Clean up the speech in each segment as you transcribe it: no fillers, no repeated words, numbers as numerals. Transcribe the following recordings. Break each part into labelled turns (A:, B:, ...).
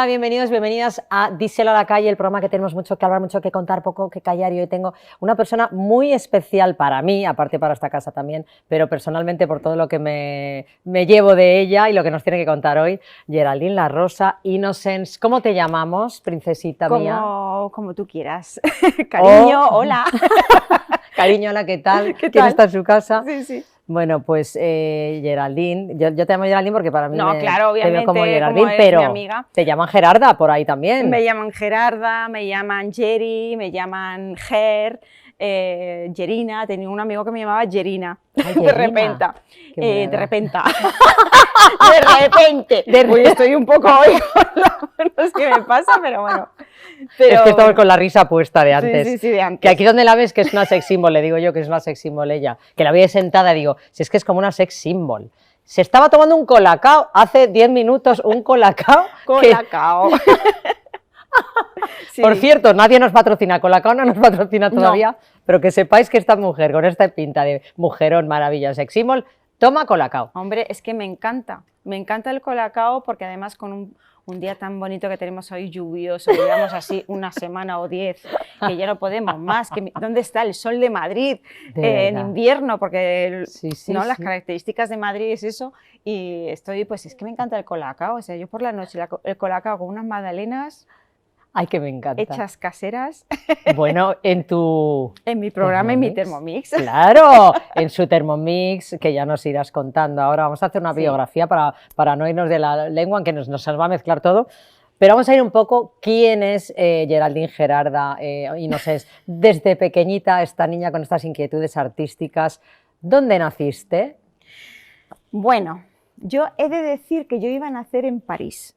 A: Hola, bienvenidos, bienvenidas a Díselo a la calle, el programa que tenemos mucho que hablar, mucho que contar, poco que callar, y hoy tengo una persona muy especial para mí, aparte para esta casa también, pero personalmente por todo lo que me llevo de ella y lo que nos tiene que contar hoy, Geraldine La Rosa Innocence. ¿Cómo te llamamos, princesita mía?
B: Como tú quieras. Cariño, hola.
A: Cariño, hola, ¿qué tal?
B: ¿Qué
A: ¿Quién
B: tal?
A: está en su casa?
B: Sí, sí.
A: Bueno, pues Geraldine, yo te llamo Geraldine porque para mí
B: No, claro,
A: te veo como
B: obviamente,
A: Geraldine,
B: como eres
A: pero
B: mi amiga.
A: te llaman Gerarda por ahí también.
B: Me llaman Gerarda, me llaman Geri, me llaman Ger, Gerina. Tenía un amigo que me llamaba Gerina.
A: Ay,
B: De repente.
A: Qué
B: De
A: buena.
B: repente. De repente. Uy, estoy un poco hoy no sé qué me pasa, pero bueno. Pero,
A: es que estamos con la risa puesta de antes.
B: Sí, de antes.
A: Que aquí donde la ves, que es una sex symbol, le digo yo que es una sex symbol ella, que la veía sentada y digo, si es que es como una sex symbol. Se estaba tomando un colacao hace 10 minutos, un colacao.
B: Colacao.
A: Sí. Por cierto, nadie nos patrocina, Colacao no nos patrocina todavía, no. Pero que sepáis que esta mujer, con esta pinta de mujerón maravillosa, sex symbol, toma Colacao.
B: Hombre, es que me encanta el Colacao porque además con un día tan bonito que tenemos hoy lluvioso, llevamos así una semana o 10, que ya no podemos más, que ¿dónde está el sol de Madrid en invierno? Porque las características de Madrid es eso, y estoy, pues es que me encanta el Colacao, o sea, yo por la noche el Colacao con unas magdalenas.
A: Ay, que me encanta.
B: Hechas caseras.
A: Bueno, en
B: mi programa, en mi Thermomix.
A: Claro, en su Thermomix, que ya nos irás contando. Ahora vamos a hacer una biografía para no irnos de la lengua, aunque nos va a mezclar todo. Pero vamos a ir un poco, ¿quién es Geraldine Gerarda Innocence? Desde pequeñita, esta niña con estas inquietudes artísticas, ¿dónde naciste?
B: Bueno, yo he de decir que yo iba a nacer en París,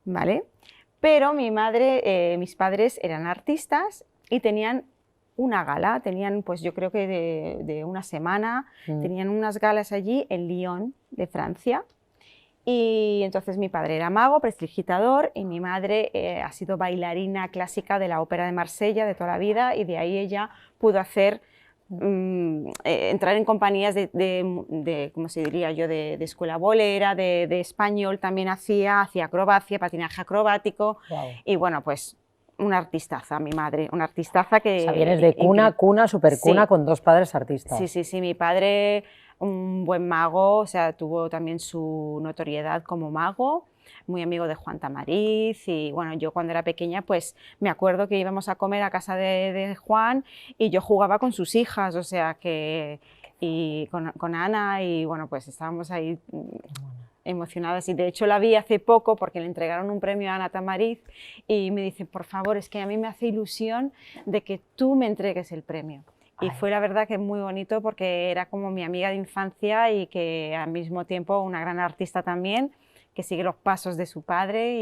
B: ¿vale? Pero mi madre, mis padres eran artistas y tenían una gala, tenían pues yo creo que de una semana, tenían unas galas allí en Lyon, de Francia, y entonces mi padre era mago, prestidigitador, y mi madre ha sido bailarina clásica de la Ópera de Marsella de toda la vida, y de ahí ella pudo hacer entrar en compañías ¿cómo se diría yo?, de escuela bolera, de español también hacía acrobacia, patinaje acrobático. Wow. Y bueno, pues una artistaza, mi madre, una artistaza que...
A: O sea, vienes de cuna, supercuna, con dos padres artistas.
B: Sí, mi padre, un buen mago, o sea, tuvo también su notoriedad como mago, muy amigo de Juan Tamariz, y bueno, yo cuando era pequeña pues me acuerdo que íbamos a comer a casa de Juan y yo jugaba con sus hijas, o sea que, y con Ana, y bueno, pues estábamos ahí emocionadas, y de hecho la vi hace poco porque le entregaron un premio a Ana Tamariz y me dice, por favor, es que a mí me hace ilusión de que tú me entregues el premio. Y fue la verdad que muy bonito porque era como mi amiga de infancia y que al mismo tiempo una gran artista también, que sigue los pasos de su padre,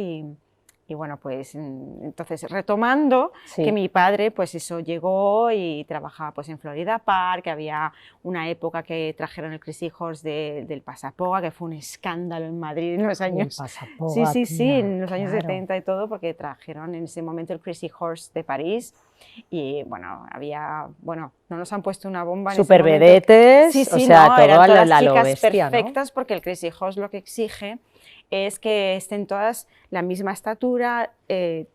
B: y bueno, pues entonces retomando que mi padre pues eso llegó y trabajaba pues en Florida Park, que había una época que trajeron el Crazy Horse del Pasapoga, que fue un escándalo en Madrid en los años... en los años 70 y todo, porque trajeron en ese momento el Crazy Horse de París. Y bueno, no nos han puesto una bomba en
A: super vedetes, o sea,
B: no,
A: todo
B: eran todas
A: la
B: chicas
A: bestia,
B: perfectas,
A: ¿no?
B: porque el Crazy Horse lo que exige es que estén todas la misma estatura,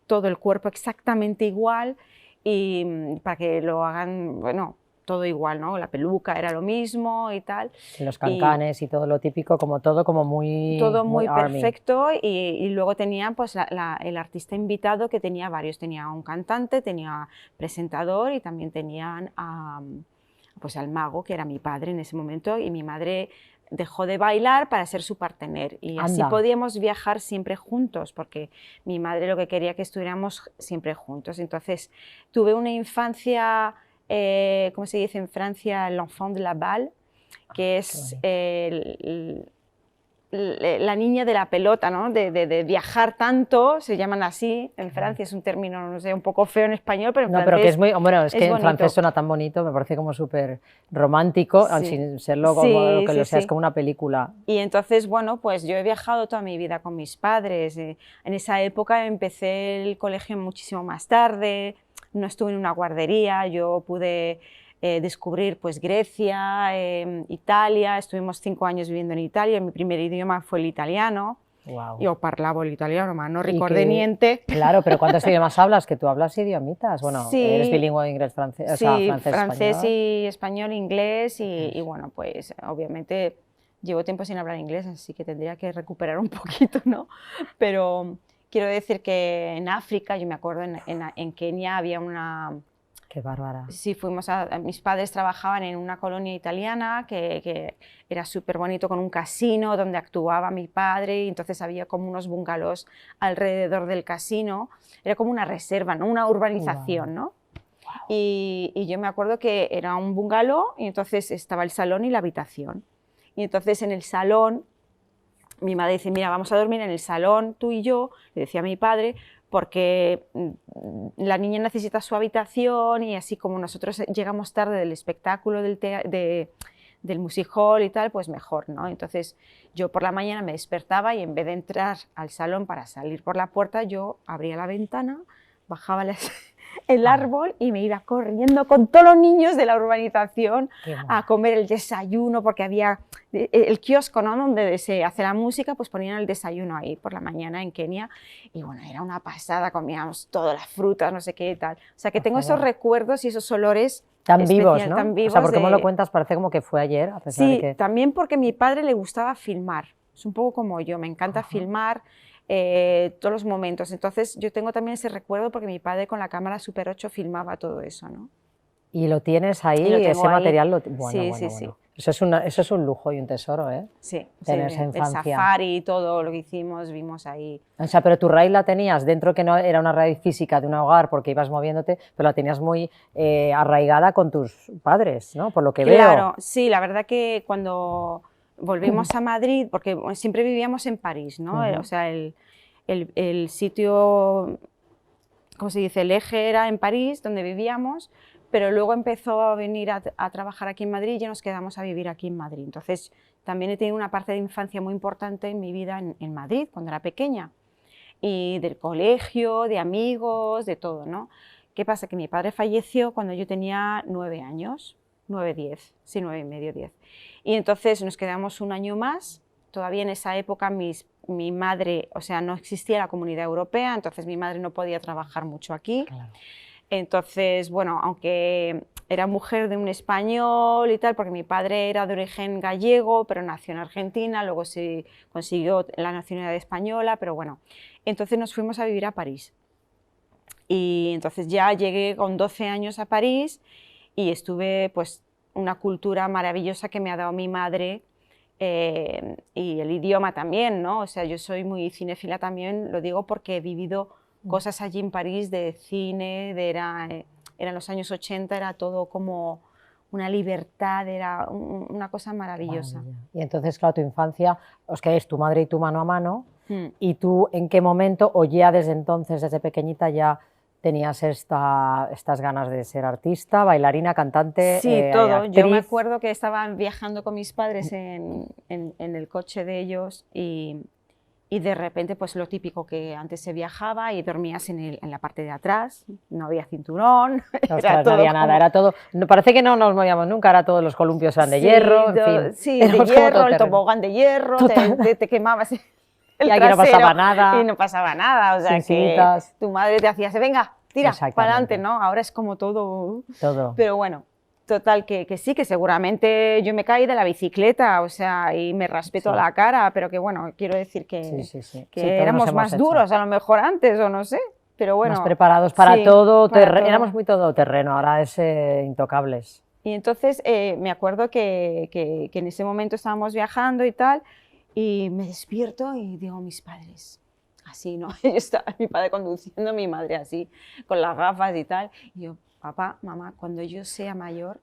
B: todo el cuerpo exactamente igual, y para que lo hagan, bueno, todo igual, ¿no? La peluca era lo mismo y tal.
A: Los cancanes y todo lo típico, como muy...
B: Todo muy perfecto, y luego tenía pues el artista invitado, que tenía varios, tenía un cantante, tenía presentador, y también tenían pues al mago, que era mi padre en ese momento, y mi madre dejó de bailar para ser su partener, y así podíamos viajar siempre juntos, porque mi madre lo que quería que estuviéramos siempre juntos. Entonces tuve una infancia... ¿cómo se dice en Francia? L'enfant de la balle, que es la niña de la pelota, ¿no? De viajar tanto, se llaman así en Francia, es un término, no sé, un poco feo en español, pero en francés
A: pero que es muy, bueno, es que en
B: bonito.
A: francés suena tan bonito, me parece como súper romántico, sin serlo como que lo sea, es como una película.
B: Y entonces, bueno, pues yo he viajado toda mi vida con mis padres, en esa época empecé el colegio muchísimo más tarde, no estuve en una guardería, yo pude descubrir pues Grecia, Italia, estuvimos 5 años viviendo en Italia, mi primer idioma fue el italiano,
A: Wow.
B: Io parlavo l'italiano, ma non ricordo niente.
A: Claro, pero ¿cuántos idiomas hablas? Que tú hablas idiomitas. Bueno,
B: Sí,
A: eres bilingüe inglés-francés, o sea,
B: sí,
A: francés-español.
B: francés y español, inglés y bueno, pues obviamente llevo tiempo sin hablar inglés, así que tendría que recuperar un poquito, ¿no? Pero quiero decir que en África, yo me acuerdo en Kenia había una...
A: Qué bárbara.
B: Sí, mis padres trabajaban en una colonia italiana que era súper bonito, con un casino donde actuaba mi padre, y entonces había como unos bungalows alrededor del casino, era como una reserva, ¿no? Una urbanización, ¿no? Y yo me acuerdo que era un bungalow y entonces estaba el salón y la habitación. Y entonces en el salón, mi madre dice, mira, vamos a dormir en el salón, tú y yo, le decía a mi padre, porque la niña necesita su habitación y así como nosotros llegamos tarde del espectáculo del music hall y tal, pues mejor, ¿no? Entonces yo por la mañana me despertaba y en vez de entrar al salón para salir por la puerta, yo abría la ventana, bajaba el árbol y me iba corriendo con todos los niños de la urbanización a comer el desayuno, porque había el kiosco, ¿no? Donde se hace la música, pues ponían el desayuno ahí por la mañana en Kenia y bueno, era una pasada, comíamos todas las frutas, no sé qué y tal. O sea que tengo esos recuerdos y esos olores
A: tan vivos, ¿no?
B: Tan vivos,
A: o sea, porque me lo cuentas parece como que fue ayer, a pesar
B: sí,
A: de que...
B: también porque a mi padre le gustaba filmar, es un poco como yo, me encanta filmar todos los momentos, entonces yo tengo también ese recuerdo porque mi padre con la cámara Super 8 filmaba todo eso, ¿no?
A: Y lo tienes ahí, ese material, bueno, sí. Eso es un lujo y un tesoro, ¿eh?
B: Sí,
A: tener esa infancia.
B: El safari y todo lo que hicimos, vimos ahí.
A: O sea, pero tu raíz la tenías dentro, que no era una raíz física de un hogar porque ibas moviéndote, pero la tenías muy arraigada con tus padres, ¿no? Por lo que veo.
B: Claro, sí, la verdad que cuando volvimos a Madrid, porque siempre vivíamos en París, ¿no? O sea, el sitio, ¿cómo se dice? El eje era en París, donde vivíamos, pero luego empezó a venir a trabajar aquí en Madrid y nos quedamos a vivir aquí en Madrid. Entonces, también he tenido una parte de infancia muy importante en mi vida en Madrid, cuando era pequeña, y del colegio, de amigos, de todo, ¿no? ¿Qué pasa? Que mi padre falleció cuando yo tenía 9 años, 9, 10, sí, 9 y medio, 10. Y entonces nos quedamos un año más. Todavía en esa época mi madre, o sea, no existía la Comunidad Europea, entonces mi madre no podía trabajar mucho aquí.
A: Claro.
B: Entonces, bueno, aunque era mujer de un español y tal, porque mi padre era de origen gallego, pero nació en Argentina, luego se consiguió la nacionalidad española, pero bueno, entonces nos fuimos a vivir a París. Y entonces ya llegué con 12 años a París y estuve, pues, una cultura maravillosa que me ha dado mi madre, y el idioma también, ¿no? O sea, yo soy muy cinéfila también, lo digo porque he vivido cosas allí en París de cine, eran los años 80, era todo como una libertad, era una cosa maravillosa.
A: Maravilla. Y entonces, claro, tu infancia, os quedáis tu madre y tú mano a mano, y tú en qué momento, o ya desde entonces, desde pequeñita, ya tenías estas ganas de ser artista, bailarina, cantante,
B: sí, todo.
A: actriz.
B: Yo me acuerdo que estaban viajando con mis padres en el coche de ellos y de repente, pues lo típico que antes se viajaba y dormías en la parte de atrás, no había cinturón,
A: Ostras,
B: era todo
A: no había nada, era todo, parece que no nos movíamos nunca, ahora todos los columpios eran de hierro, en fin.
B: Sí, de hierro, el tobogán de hierro, te quemabas el
A: y aquí no pasaba nada.
B: Y no pasaba nada, o sea que tu madre te hacía, venga, tira, para adelante, ¿no? Ahora es como todo. Pero bueno, total, que sí, que seguramente yo me caí de la bicicleta, o sea, y me raspé toda la cara, pero que bueno, quiero decir que éramos más duros a lo mejor antes, o no sé, pero bueno.
A: Más preparados para todo, éramos muy todoterreno, ahora es intocables.
B: Y entonces me acuerdo que en ese momento estábamos viajando y tal, y me despierto y digo a mis padres, así, ¿no? Estaba mi padre conduciendo, mi madre así, con las gafas y tal, y yo, papá, mamá, cuando yo sea mayor,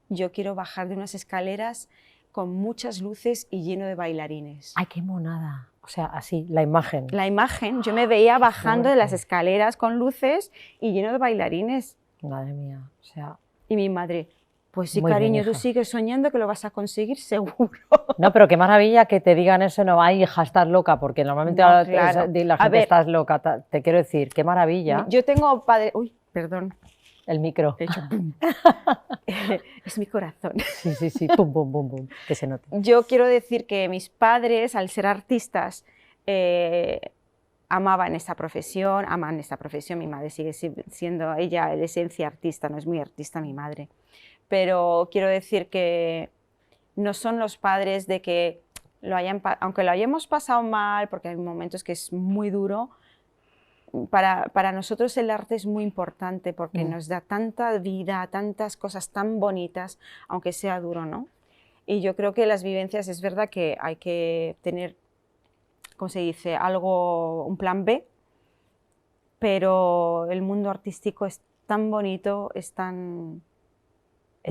B: yo quiero bajar de unas escaleras con muchas luces y lleno de bailarines.
A: ¡Ay, qué monada! O sea, así, la imagen.
B: La imagen, yo me veía bajando de las escaleras con luces y lleno de bailarines.
A: Madre mía, o sea...
B: Y mi madre, pues sí, cariño, tú sigues soñando que lo vas a conseguir seguro.
A: No, pero qué maravilla que te digan eso, no, ay, hija, estás loca, porque normalmente
B: no, claro.
A: la gente estás loca, te quiero decir, qué maravilla.
B: Yo tengo padre... Uy, perdón.
A: El micro.
B: De hecho, es mi corazón.
A: Sí, pum, pum, pum, pum, que se note.
B: Yo quiero decir que mis padres, al ser artistas, ama en esta profesión, mi madre sigue siendo ella en esencia artista, no es muy artista mi madre, pero quiero decir que no son los padres de que aunque lo hayamos pasado mal, porque hay momentos que es muy duro, para nosotros el arte es muy importante porque nos da tanta vida, tantas cosas tan bonitas, aunque sea duro, ¿no? Y yo creo que las vivencias, es verdad que hay que tener, ¿cómo se dice?, un plan B, pero el mundo artístico es tan bonito, es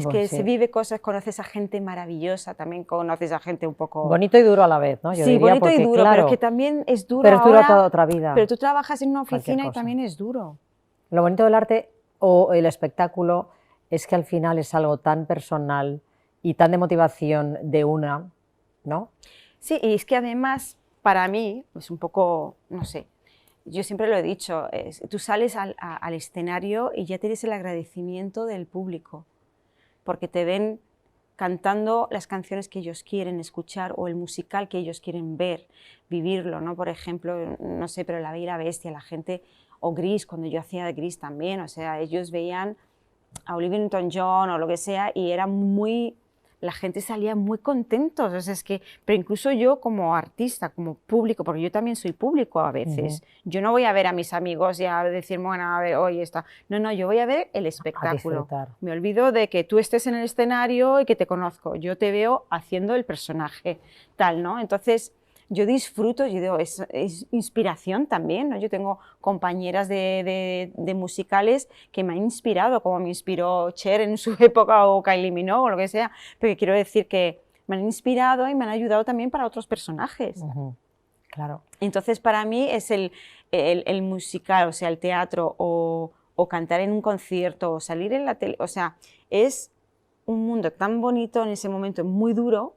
A: Bueno,
B: que
A: sí.
B: se vive cosas, conoces a gente maravillosa, también conoces a gente un poco...
A: Bonito y duro a la vez, ¿no? Yo
B: sí,
A: diría,
B: bonito y
A: porque,
B: duro,
A: claro,
B: pero que también es duro
A: pero es duro
B: ahora,
A: toda otra vida.
B: pero tú trabajas en una
A: Cualquier
B: oficina y
A: cosa.
B: también es duro.
A: Lo bonito del arte o el espectáculo es que al final es algo tan personal y tan de motivación de una, ¿no?
B: Sí, y es que además, para mí, es un poco, no sé, yo siempre lo he dicho, tú sales al escenario y ya tienes el agradecimiento del público, porque te ven cantando las canciones que ellos quieren escuchar o el musical que ellos quieren ver, vivirlo, ¿no? Por ejemplo, no sé, pero La Bella y la Bestia, la gente, o Gris, cuando yo hacía de Gris también, o sea, ellos veían a Olivia Newton-John o lo que sea y era la gente salía muy contentos, o sea, pero incluso yo como artista, como público, porque yo también soy público a veces, yo no voy a ver a mis amigos y a decir, bueno, a ver, hoy está, no, yo voy a ver el espectáculo,
A: disfrutar.
B: me olvido de que tú estés en el escenario y que te conozco, yo te veo haciendo el personaje, tal, ¿no? Entonces, yo disfruto, yo digo, es inspiración también, ¿no? Yo tengo compañeras de musicales que me han inspirado, como me inspiró Cher en su época o Kylie Minogue o lo que sea, pero quiero decir que me han inspirado y me han ayudado también para otros personajes.
A: Claro.
B: Entonces, para mí es el musical, o sea, el teatro o cantar en un concierto o salir en la tele, o sea, es un mundo tan bonito en ese momento, muy duro,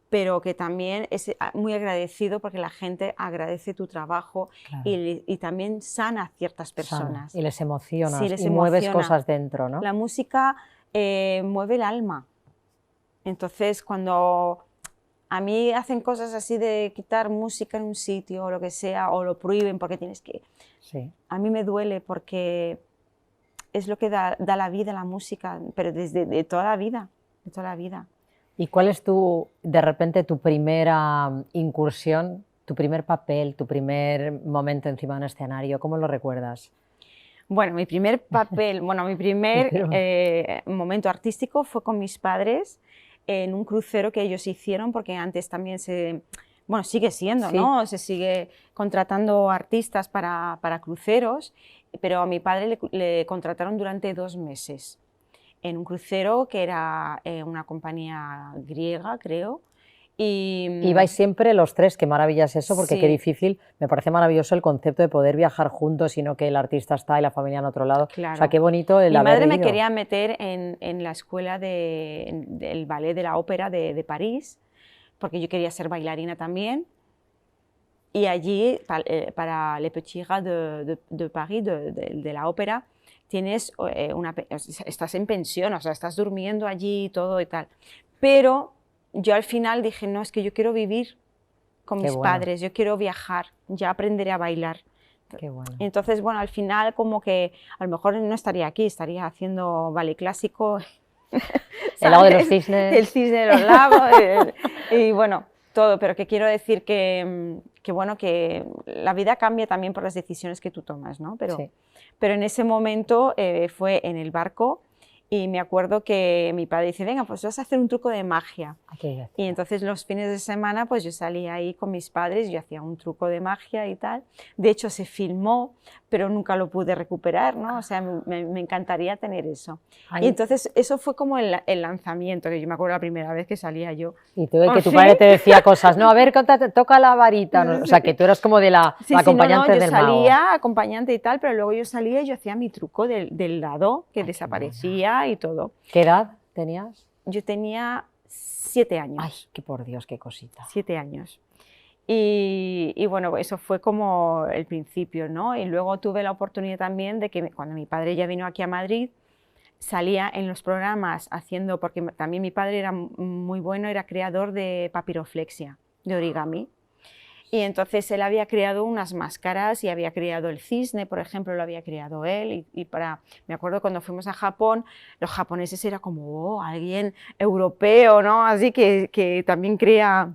B: pero que también es muy agradecido porque la gente agradece tu trabajo, claro, y también sana a ciertas personas.
A: Sana, y les emocionas,
B: sí, les
A: y mueves
B: emociona.
A: cosas dentro, ¿no?
B: La música mueve el alma. Entonces, cuando a mí hacen cosas así de quitar música en un sitio o lo que sea, o lo prohíben porque tienes que...
A: Sí.
B: A mí me duele porque es lo que da la vida la música, pero de toda la vida, de toda la vida.
A: ¿Y cuál es de repente, tu primera incursión, tu primer papel, tu primer momento encima de un escenario? ¿Cómo lo recuerdas?
B: Bueno, mi primer papel, mi primer momento artístico fue con mis padres en un crucero que ellos hicieron, porque antes también sigue siendo, sí, ¿no? Se sigue contratando artistas para cruceros, pero a mi padre le contrataron durante 2 meses en un crucero que era una compañía griega, creo.
A: Ibais siempre los tres, qué maravilla es eso, porque sí, qué difícil, me parece maravilloso el concepto de poder viajar juntos y no que el artista está y la familia en otro lado. Claro. O sea, qué bonito el haber ido.
B: Mi madre me quería meter en la escuela del ballet de la ópera de París, porque yo quería ser bailarina también. Y allí, para Les Petits Rats de París, de la ópera, estás en pensión, o sea, estás durmiendo allí y todo y tal. Pero yo al final dije, no, es que yo quiero vivir con mis padres, yo quiero viajar, ya aprenderé a bailar.
A: Qué bueno. Entonces,
B: bueno, al final como que a lo mejor no estaría aquí, estaría haciendo ballet clásico.
A: El lago de los cisnes.
B: El cisne de los lagos, y bueno, todo, pero que quiero decir que bueno, que la vida cambia también por las decisiones que tú tomas, ¿no?
A: Sí.
B: Pero en ese momento fue en el barco y me acuerdo que mi padre dice, venga, pues vas a hacer un truco de magia.
A: Okay.
B: Y entonces los fines de semana pues yo salía ahí con mis padres, yo hacía un truco de magia y tal. De hecho se filmó, pero nunca lo pude recuperar, ¿no? O sea, me encantaría tener eso. Ay. Y entonces eso fue como el lanzamiento, que yo me acuerdo la primera vez que salía yo.
A: Y tú, que tu padre te decía cosas, no, a ver, toca la varita, ¿no? O sea, que tú eras como de la acompañante del mago.
B: Yo salía acompañante y tal, pero luego yo salía y yo hacía mi truco del lado que desaparecía y todo.
A: ¿Qué edad tenías?
B: Yo tenía 7 años.
A: Ay, que por Dios, qué cosita.
B: 7 años. Y bueno, eso fue como el principio, ¿no? Y luego tuve la oportunidad también de que cuando mi padre ya vino aquí a Madrid, salía en los programas haciendo, porque también mi padre era muy bueno, era creador de papiroflexia, de origami. Y entonces él había creado unas máscaras y había creado el cisne, por ejemplo, lo había creado él. Me acuerdo cuando fuimos a Japón, los japoneses era como alguien europeo, ¿no? Así que también crea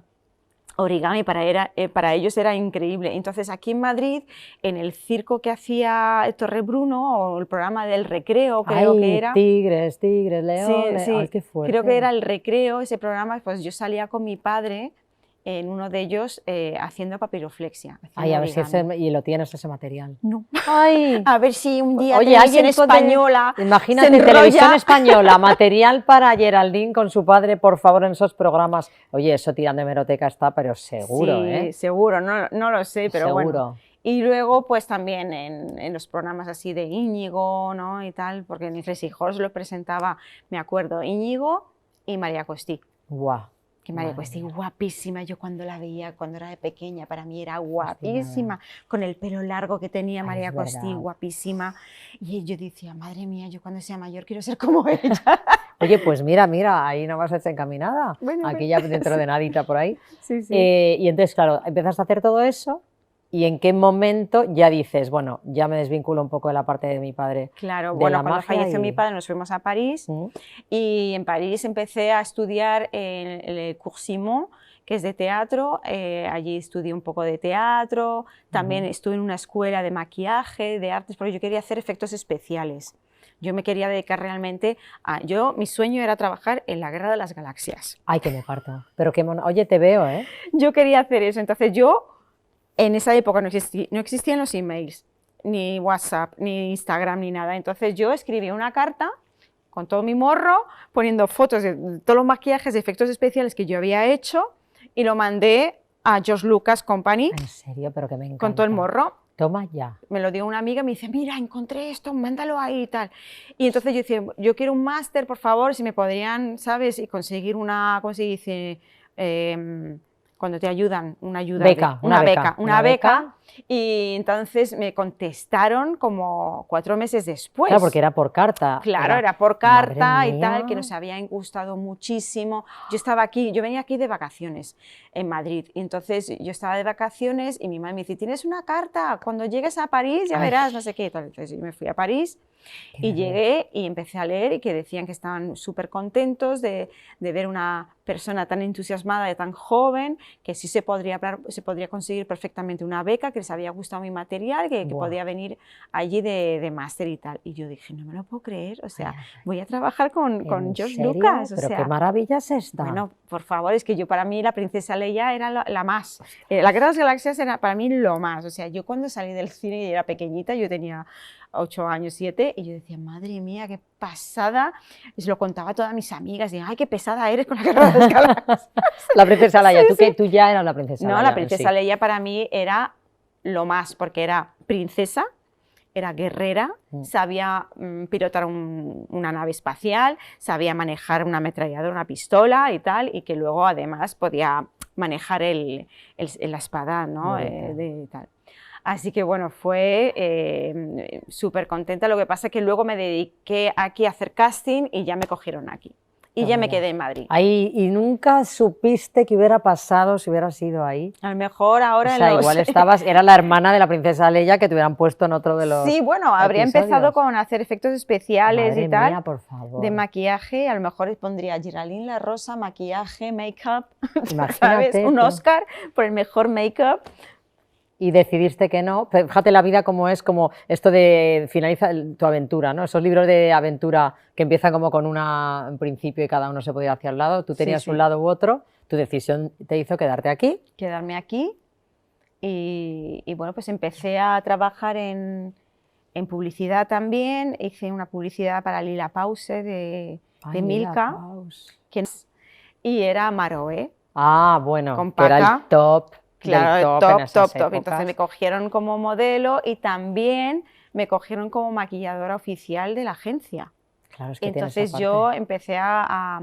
B: origami, para ellos era increíble. Entonces aquí en Madrid, en el circo que hacía Torre Bruno, o el programa del Recreo, creo que era.
A: Tigres,
B: Sí,
A: leones,
B: sí,
A: ay, qué fuerte.
B: creo que era el Recreo, ese programa, pues yo salía con mi padre en uno de ellos haciendo papiroflexia.
A: Ay, a ver si y lo tienes ese material.
B: No.
A: Ay.
B: A ver si un día
A: Oye,
B: Televisión Española
A: imagínate,
B: se enrolla.
A: Televisión Española, material para Geraldine con su padre, por favor, en esos programas. Oye, eso tirando de hemeroteca está, pero seguro,
B: Sí,
A: ¿eh?
B: seguro, no lo sé, pero
A: seguro.
B: Bueno. Y luego, pues también en los programas así de Íñigo, ¿no? Y tal, porque en Tres Hijos lo presentaba, me acuerdo, Íñigo y María Costí.
A: Guau.
B: Que María Costí, guapísima, yo cuando la veía, cuando era de pequeña, para mí era guapísima, con el pelo largo que tenía María Costí, guapísima. Y yo decía, madre mía, yo cuando sea mayor quiero ser como ella.
A: Oye, pues mira, ahí no vas a estar encaminada.
B: Bueno,
A: aquí ya dentro de nadita por ahí.
B: Sí, sí.
A: Y entonces, claro, empezaste a hacer todo eso. ¿Y en qué momento ya dices, bueno, ya me desvinculo un poco de la parte de mi padre?
B: Claro, bueno, cuando falleció mi padre nos fuimos a París y en París empecé a estudiar en el Cours Simon, que es de teatro. Allí estudié un poco de teatro, también estuve en una escuela de maquillaje, de artes, porque yo quería hacer efectos especiales. Yo me quería dedicar realmente a... mi sueño era trabajar en la Guerra de las Galaxias.
A: Ay, que me parto. Pero qué mono. Oye, te veo, ¿eh?
B: Yo quería hacer eso, entonces en esa época no existían los emails, ni WhatsApp, ni Instagram, ni nada. Entonces yo escribí una carta con todo mi morro, poniendo fotos de todos los maquillajes, de efectos especiales que yo había hecho, y lo mandé a George Lucas Company.
A: ¿En serio? Pero que me encanta.
B: Con todo el morro.
A: Toma ya.
B: Me lo dio una amiga, me dice, mira, encontré esto, mándalo ahí y tal. Y entonces yo decía, yo quiero un máster, por favor, si me podrían, ¿sabes? Y conseguir ¿cómo se dice? Cuando te ayudan, una beca. Y entonces me contestaron como 4 meses después.
A: Claro, porque era por carta.
B: Claro, era por carta y tal, que nos había gustado muchísimo. Yo venía aquí de vacaciones en Madrid, y entonces yo estaba de vacaciones y mi madre me dice, ¿tienes una carta? Cuando llegues a París ya verás, no sé qué. Entonces yo me fui a París y llegué y empecé a leer y que decían que estaban súper contentos de ver una persona tan entusiasmada y tan joven, que sí se podría conseguir perfectamente una beca, que les había gustado mi material, que podía venir allí de máster y tal. Y yo dije, no me lo puedo creer, o sea, voy a trabajar con George Lucas.
A: Pero qué maravilla es esta.
B: Bueno, por favor, es que para mí la princesa Leia era la más. La Guerra de las Galaxias era para mí lo más. O sea, yo cuando salí del cine y era pequeñita, yo tenía 8 años, 7, y yo decía, madre mía, qué pasada. Y se lo contaba a todas mis amigas, y ay, qué pesada eres con la Guerra de las Galaxias.
A: La princesa Leia, tú ya eras la princesa Leia.
B: No, la princesa Leia para mí era lo más, porque era princesa, era guerrera, sabía pilotar una nave espacial, sabía manejar una ametralladora, una pistola y tal, y que luego además podía manejar la espada, ¿no? Tal. Así que bueno, fue súper contenta. Lo que pasa es que luego me dediqué aquí a hacer casting y ya me cogieron aquí. Y ya me quedé en Madrid.
A: Ahí, ¿y nunca supiste qué hubiera pasado si hubieras ido ahí?
B: A lo mejor ahora...
A: O sea, igual era la hermana de la princesa Leia que te hubieran puesto en otro de los...
B: Sí, bueno, habría empezado con hacer efectos especiales y tal.
A: Mía, por favor.
B: De maquillaje, a lo mejor pondría Geraldine La Rosa, maquillaje, make-up,
A: ¿sabes?
B: Un Oscar por el mejor make-up.
A: Y decidiste que no. Fíjate la vida como es, como esto de finaliza tu aventura, ¿no? Esos libros de aventura que empiezan como con un principio y cada uno se podía ir hacia el lado. Tú tenías un lado u otro. Tu decisión te hizo quedarte aquí.
B: Quedarme aquí. Y bueno, pues empecé a trabajar en publicidad también. Hice una publicidad para Lila Pause de Milka. Y era Maroé.
A: Ah, bueno,
B: con
A: que era el top.
B: Claro, top. Entonces me cogieron como modelo y también me cogieron como maquilladora oficial de la agencia.
A: Claro, es que
B: entonces yo empecé a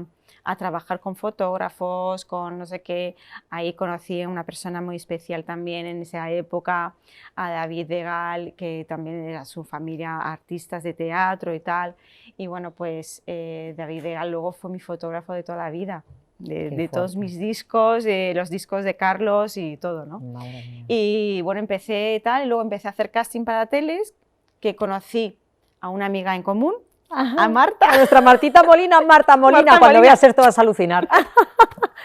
B: trabajar con fotógrafos, con no sé qué. Ahí conocí a una persona muy especial también en esa época, a David Degal, que también era su familia artistas de teatro y tal. Y bueno, pues David Degal luego fue mi fotógrafo de toda la vida. de todos mis discos, los discos de Carlos y todo, ¿no?
A: Madre mía.
B: Y bueno, empecé tal, y luego empecé a hacer casting para teles, que conocí a una amiga en común,
A: Ajá.
B: a Marta.
A: A nuestra Martita Molina, Marta Molina,
B: Marta
A: cuando
B: Molina.
A: veas esto vas a alucinar.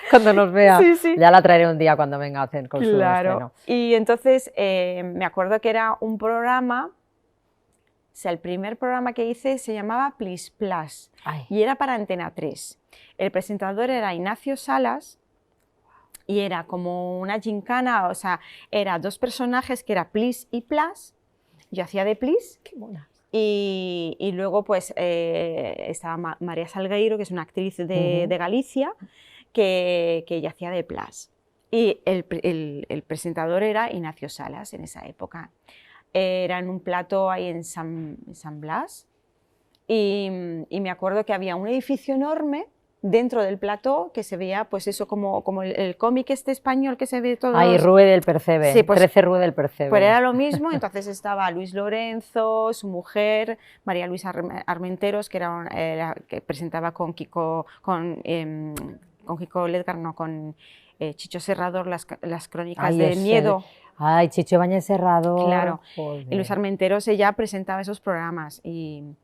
A: Cuando nos vea,
B: Sí, sí.
A: ya la traeré un día cuando venga a hacer con su
B: Claro.
A: estreno.
B: Y entonces me acuerdo que era un programa, o sea, el primer programa que hice se llamaba Plis Plas
A: Ay,
B: y era para Antena 3. El presentador era Ignacio Salas y era como una gincana, o sea, era dos personajes que era Plis y Plas. Yo hacía de Plis.
A: qué mona.
B: Y luego pues estaba María Salgueiro, que es una actriz de Galicia, que ella hacía de Plas. Y el presentador era Ignacio Salas en esa época. Era en un plato ahí en San Blas y me acuerdo que había un edificio enorme dentro del plató que se veía pues eso como el cómic este español que se ve todo.
A: Ahí, Rue del Percebe,
B: Sí, pues,
A: 13 Rue del Percebe.
B: Pues era lo mismo, entonces estaba Luis Lorenzo, su mujer, María Luisa Armenteros, que era que presentaba con Kiko Ledgar, no, con Chicho Serrador, las crónicas
A: Ay,
B: de
A: ese-
B: miedo.
A: Ay, Chicho Ibáñez Serrador.
B: Claro.
A: Joder.
B: Y Luis Armenteros, ella presentaba esos programas y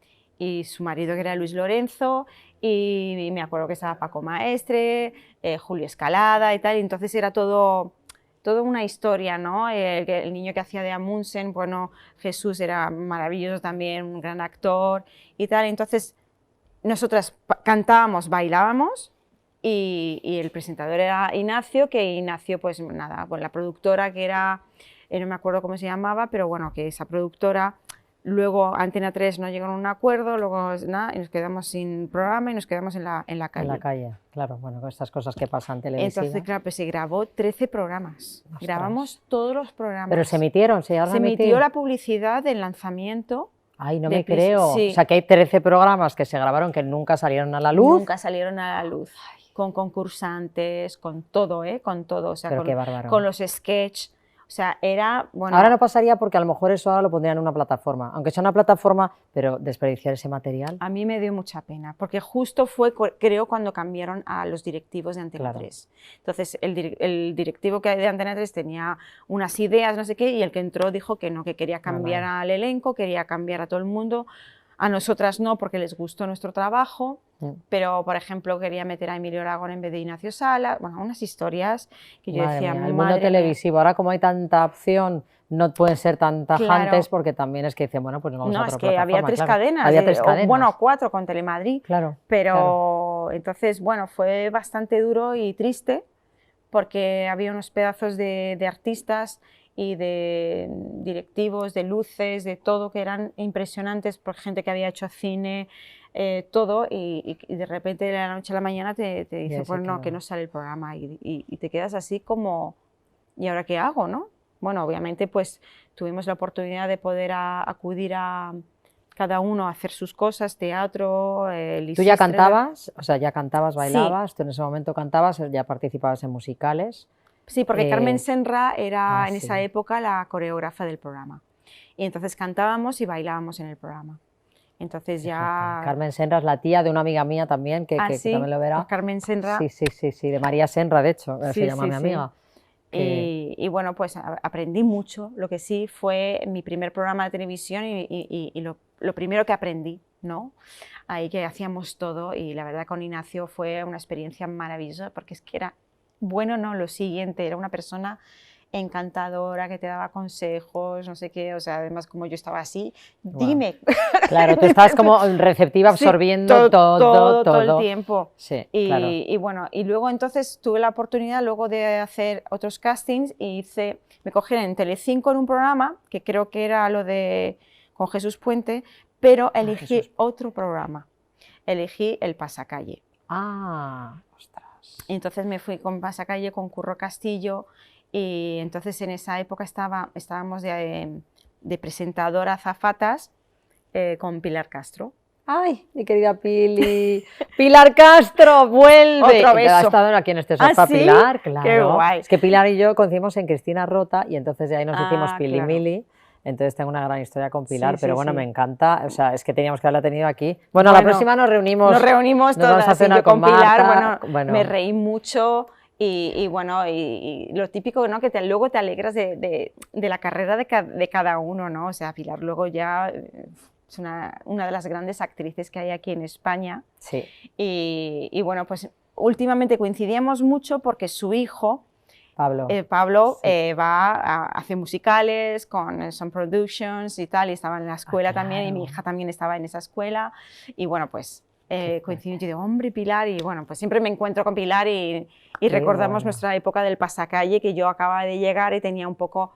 B: su marido, que era Luis Lorenzo, y me acuerdo que estaba Paco Maestre, Julio Escalada y tal, y entonces era todo una historia, ¿no? El niño que hacía de Amundsen, bueno, Jesús era maravilloso también, un gran actor y tal, entonces nosotras cantábamos, bailábamos, y el presentador era Ignacio, que Ignacio, pues nada, pues la productora que era, no me acuerdo cómo se llamaba, pero bueno, que esa productora, luego Antena 3 no llegaron a un acuerdo, luego nada, y nos quedamos sin programa y nos quedamos en la calle.
A: En la calle, claro, bueno, con estas cosas que pasan televisivas.
B: Entonces, claro, pues se grabó 13 programas,
A: Ostras.
B: grabamos todos los programas.
A: Pero se emitieron, se llegaron a
B: Se
A: emitir.
B: emitió la publicidad del lanzamiento.
A: Ay, no
B: de
A: me
B: Plis,
A: creo.
B: sí.
A: O sea, que hay 13 programas que se grabaron que nunca salieron a la luz.
B: Nunca salieron a la luz, con concursantes, con todo, con todo, o sea,
A: Pero qué bárbaro.
B: con los sketches, o sea, era, bueno...
A: Ahora no pasaría porque a lo mejor eso ahora lo pondrían en una plataforma, aunque sea una plataforma, pero desperdiciar ese material.
B: A mí me dio mucha pena, porque justo fue, creo, cuando cambiaron a los directivos de Antena
A: Claro.
B: 3. Entonces, el directivo que de Antena 3 tenía unas ideas, no sé qué, y el que entró dijo que no, que quería cambiar
A: vale.
B: al elenco, quería cambiar a todo el mundo. A nosotras no, porque les gustó nuestro trabajo, pero, por ejemplo, quería meter a Emilio Aragón en vez de Ignacio Sala, bueno, unas historias que yo
A: Madre
B: decía,
A: mía, el
B: madre
A: mundo
B: mía.
A: televisivo, ahora como hay tanta opción, no pueden ser tan tajantes
B: Claro.
A: porque también es que dicen, bueno, pues nos vamos a
B: No,
A: otra
B: es que había
A: plataforma,
B: 3
A: claro.
B: cadenas,
A: Había 3
B: o,
A: cadenas.
B: bueno, 4 con Telemadrid,
A: Claro,
B: pero
A: claro.
B: entonces, bueno, fue bastante duro y triste porque había unos pedazos de artistas y de directivos, de luces, de todo, que eran impresionantes, por gente que había hecho cine, todo, y de repente de la noche a la mañana te dice,
A: se
B: pues no,
A: quedó.
B: que no sale el programa, y te quedas así como, ¿y ahora qué hago, no? Bueno, obviamente pues tuvimos la oportunidad de poder acudir a cada uno a hacer sus cosas, teatro,
A: ¿Tú ya cantabas? O sea, ya cantabas, bailabas,
B: Sí.
A: tú en ese momento cantabas, ya participabas en musicales.
B: Sí, porque Carmen Senra era en
A: sí.
B: esa época la coreógrafa del programa. Y entonces cantábamos y bailábamos en el programa. Entonces ya...
A: Carmen Senra es la tía de una amiga mía también, que
B: sí,
A: también lo verá.
B: pues Carmen Senra.
A: Sí, de María Senra, de hecho,
B: Sí,
A: se llama
B: sí,
A: mi
B: sí.
A: amiga.
B: Y bueno, pues aprendí mucho. Lo que sí fue mi primer programa de televisión y lo primero que aprendí, ¿no? Ahí que hacíamos todo, y la verdad con Ignacio fue una experiencia maravillosa, porque es que era, bueno, no, lo siguiente, era una persona encantadora, que te daba consejos, no sé qué, o sea, además como yo estaba así, dime.
A: Claro, tú estabas como receptiva, absorbiendo
B: Sí, todo el
A: todo.
B: tiempo.
A: Sí,
B: Y,
A: claro.
B: y bueno, y luego entonces tuve la oportunidad luego de hacer otros castings y me cogieron en Telecinco en un programa, que creo que era lo de con Jesús Puente, pero elegí
A: Jesús.
B: otro programa, elegí El Pasacalle.
A: Ostras.
B: Y entonces me fui con Pasacalle, con Curro Castillo, y entonces en esa época estábamos de presentadora azafatas con Pilar Castro.
A: Ay, mi querida Pili. Pilar Castro, vuelve.
B: Otro beso.
A: Ha estado aquí en este
B: ¿Ah,
A: sofá,
B: sí?
A: Pilar, claro.
B: Qué guay.
A: Es que Pilar y yo conocimos en Cristina Rota y entonces de ahí nos hicimos Pili
B: claro.
A: Mili. entonces tengo una gran historia con Pilar,
B: Sí,
A: pero
B: sí,
A: bueno,
B: sí.
A: me encanta, o sea, es que teníamos que haberla tenido aquí. Bueno, la
B: Bueno,
A: próxima nos reunimos
B: nos reunimos
A: nos vamos
B: todas,
A: a
B: sí,
A: cenar
B: yo
A: con
B: con Pilar,
A: Marta,
B: bueno, me
A: bueno,
B: reí mucho y bueno, y lo típico, ¿no? Que luego te alegras de la carrera de cada uno, ¿no? O sea, Pilar luego ya es una de las grandes actrices que hay aquí en España
A: sí,
B: y bueno, pues últimamente coincidíamos mucho porque su hijo,
A: Pablo,
B: Pablo,
A: sí.
B: hace musicales con Some Productions y tal, y estaba en la escuela también, y mi
A: Claro,
B: hija también estaba en esa escuela, y bueno, pues
A: qué
B: coincidí,
A: fuerte,
B: yo digo, hombre, Pilar, y bueno, pues siempre me encuentro con Pilar y
A: qué
B: recordamos
A: bueno.
B: nuestra época del pasacalle, que yo acababa de llegar y tenía un poco,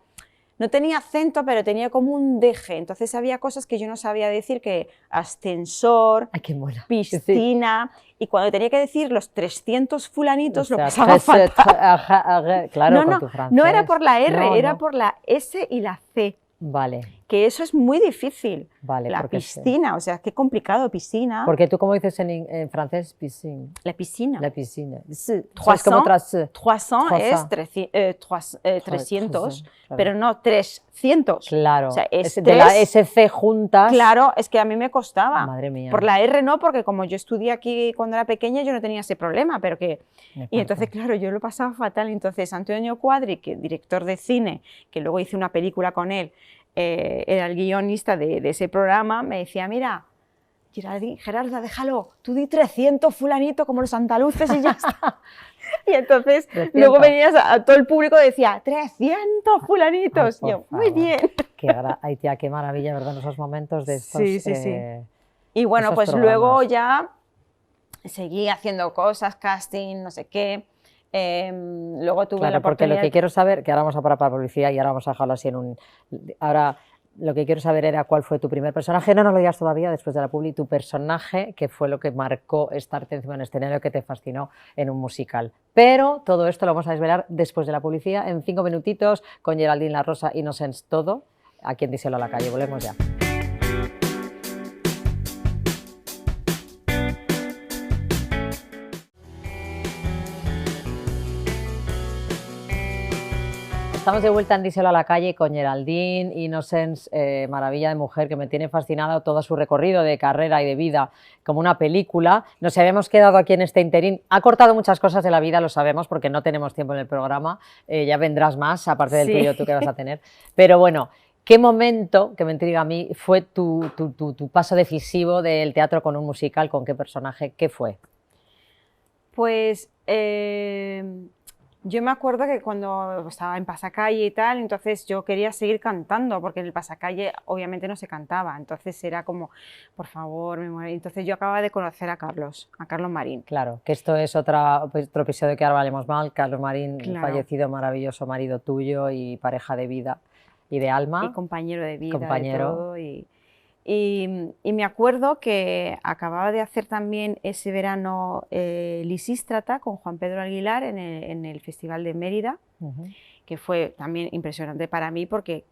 B: no tenía acento, pero tenía como un deje, entonces había cosas que yo no sabía decir, que ascensor,
A: Ay, qué bueno. Sí.
B: piscina, y cuando tenía que decir los 300
A: O
B: fulanitos lo
A: sea,
B: pasaba fatal.
A: claro,
B: No,
A: con
B: no,
A: tu
B: no era por
A: francés.
B: la R,
A: No,
B: era
A: no.
B: por la S y la C,
A: Vale,
B: que eso es muy difícil.
A: vale,
B: La
A: porque sí.
B: piscina, o sea, qué complicado, piscina.
A: Porque tú, ¿cómo dices en francés? Piscine.
B: La piscina.
A: La piscine. Sí, o sea, es como
B: 300,
A: tras.
B: 300 es 300, pero
A: Claro.
B: no 300. O
A: Claro.
B: sea, es
A: De la
B: 3.
A: SC juntas.
B: Claro, es que a mí me costaba.
A: Madre
B: Por
A: mía,
B: la R no, porque como yo estudié aquí cuando era pequeña, yo no tenía ese problema, pero que...
A: me
B: Y entonces,
A: parto.
B: claro, yo lo pasaba fatal. Entonces, Antonio Cuadri, que director de cine, que luego hice una película con él, era el guionista de ese programa, me decía, mira, Gerarda, déjalo, tú di 300 fulanito como los andaluces y ya está. Y entonces, luego
A: 300.
B: venías a todo el público y decía, 300
A: Ay,
B: fulanitos. Y
A: por
B: yo, muy
A: favor.
B: bien.
A: Ay, tía, qué maravilla, ¿verdad? Esos momentos de
B: Sí, sí, sí.
A: de
B: Y bueno,
A: esos
B: pues luego
A: programas.
B: ya seguí haciendo cosas, casting, no sé qué. Luego tuve la
A: Claro, porque lo
B: oportunidad
A: que quiero saber, que ahora vamos a parar para publicidad y ahora vamos a dejarlo así en un... Ahora, lo que quiero saber era cuál fue tu primer personaje, no nos lo digas todavía, después de la publi, tu personaje, que fue lo que marcó estarte encima en el escenario, que te fascinó en un musical. Pero todo esto lo vamos a desvelar después de la publicidad, en 5 minutitos, con Geraldine La Rosa, Innocence Todo, aquí en Díselo a la calle. Volvemos ya. Estamos de vuelta en Díselo a la calle con Geraldine, Innocence, maravilla de mujer que me tiene fascinado todo su recorrido de carrera y de vida como una película. Nos habíamos quedado aquí en este interín. Ha cortado muchas cosas de la vida, lo sabemos, porque no tenemos tiempo en el programa. Ya vendrás más, aparte del
B: sí.
A: tuyo tú que vas a tener. Pero bueno, ¿qué momento, que me intriga a mí, fue tu paso decisivo del teatro con un musical? ¿Con qué personaje? ¿Qué fue?
B: Pues yo me acuerdo que cuando estaba en Pasacalle y tal, entonces yo quería seguir cantando, porque en el Pasacalle obviamente no se cantaba, entonces era como, por favor, me muero. Entonces yo acababa de conocer a Carlos Marín.
A: Claro, que esto es otro episodio que ahora valemos mal. Carlos Marín,
B: Claro.
A: fallecido, maravilloso marido tuyo y pareja de vida y de alma.
B: Y compañero de vida,
A: Compañero.
B: de todo. Y me acuerdo que acababa de hacer también ese verano Lisístrata con Juan Pedro Aguilar en el Festival de Mérida, que fue también impresionante para mí, porque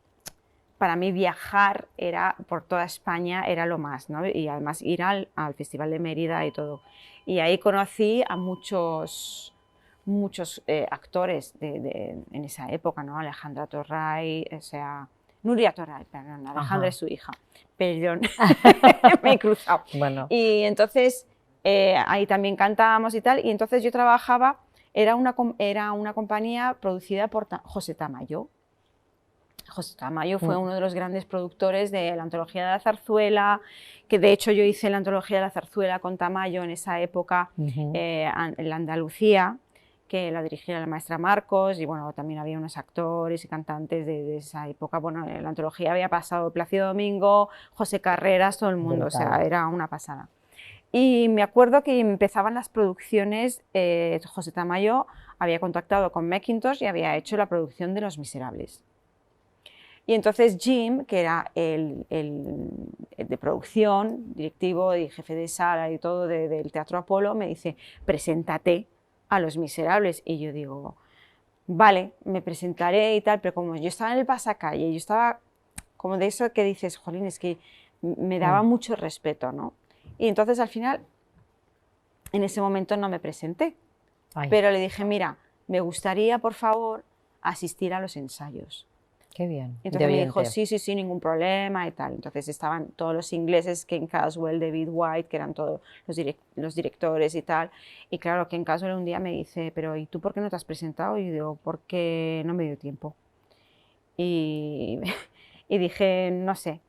B: para mí viajar por toda España era lo más, ¿no? Y además ir al Festival de Mérida y todo. Y ahí conocí a muchos actores en esa época, ¿no? Alejandra Torray, o sea, Nuria Torray, perdón, Alejandra es su hija, perdón, me he cruzado.
A: Bueno.
B: Y entonces ahí también cantábamos y tal, y entonces yo trabajaba, era una compañía producida por José Tamayo. José Tamayo fue uno de los grandes productores de la antología de la zarzuela, que de hecho yo hice la antología de la zarzuela con Tamayo en esa época, en la Andalucía, que la dirigía la maestra Marcos, y bueno, también había unos actores y cantantes de esa época. Bueno, en la antología había pasado Plácido Domingo, José Carreras, todo el mundo, brutal. O sea, era una pasada. Y me acuerdo que empezaban las producciones, José Tamayo había contactado con Macintosh y había hecho la producción de Los Miserables. Y entonces Jim, que era el de producción, directivo y jefe de sala y todo del Teatro Apolo, me dice, preséntate a Los Miserables. Y yo digo, vale, me presentaré y tal, pero como yo estaba en el pasacalle, yo estaba como de eso que dices, jolín, es que me daba mucho respeto, ¿no? Y entonces al final, en ese momento no me presenté, pero le dije, mira, me gustaría, por favor, asistir a los ensayos.
A: Qué bien.
B: Entonces me dijo, sí, sí, sí, ningún problema y tal. Entonces estaban todos los ingleses, Ken Caswell, David White, que eran todos los directores y tal. Y claro, Ken Caswell un día me dice, pero ¿y tú por qué no te has presentado? Y yo digo, porque no me dio tiempo. Y, y dije, no sé.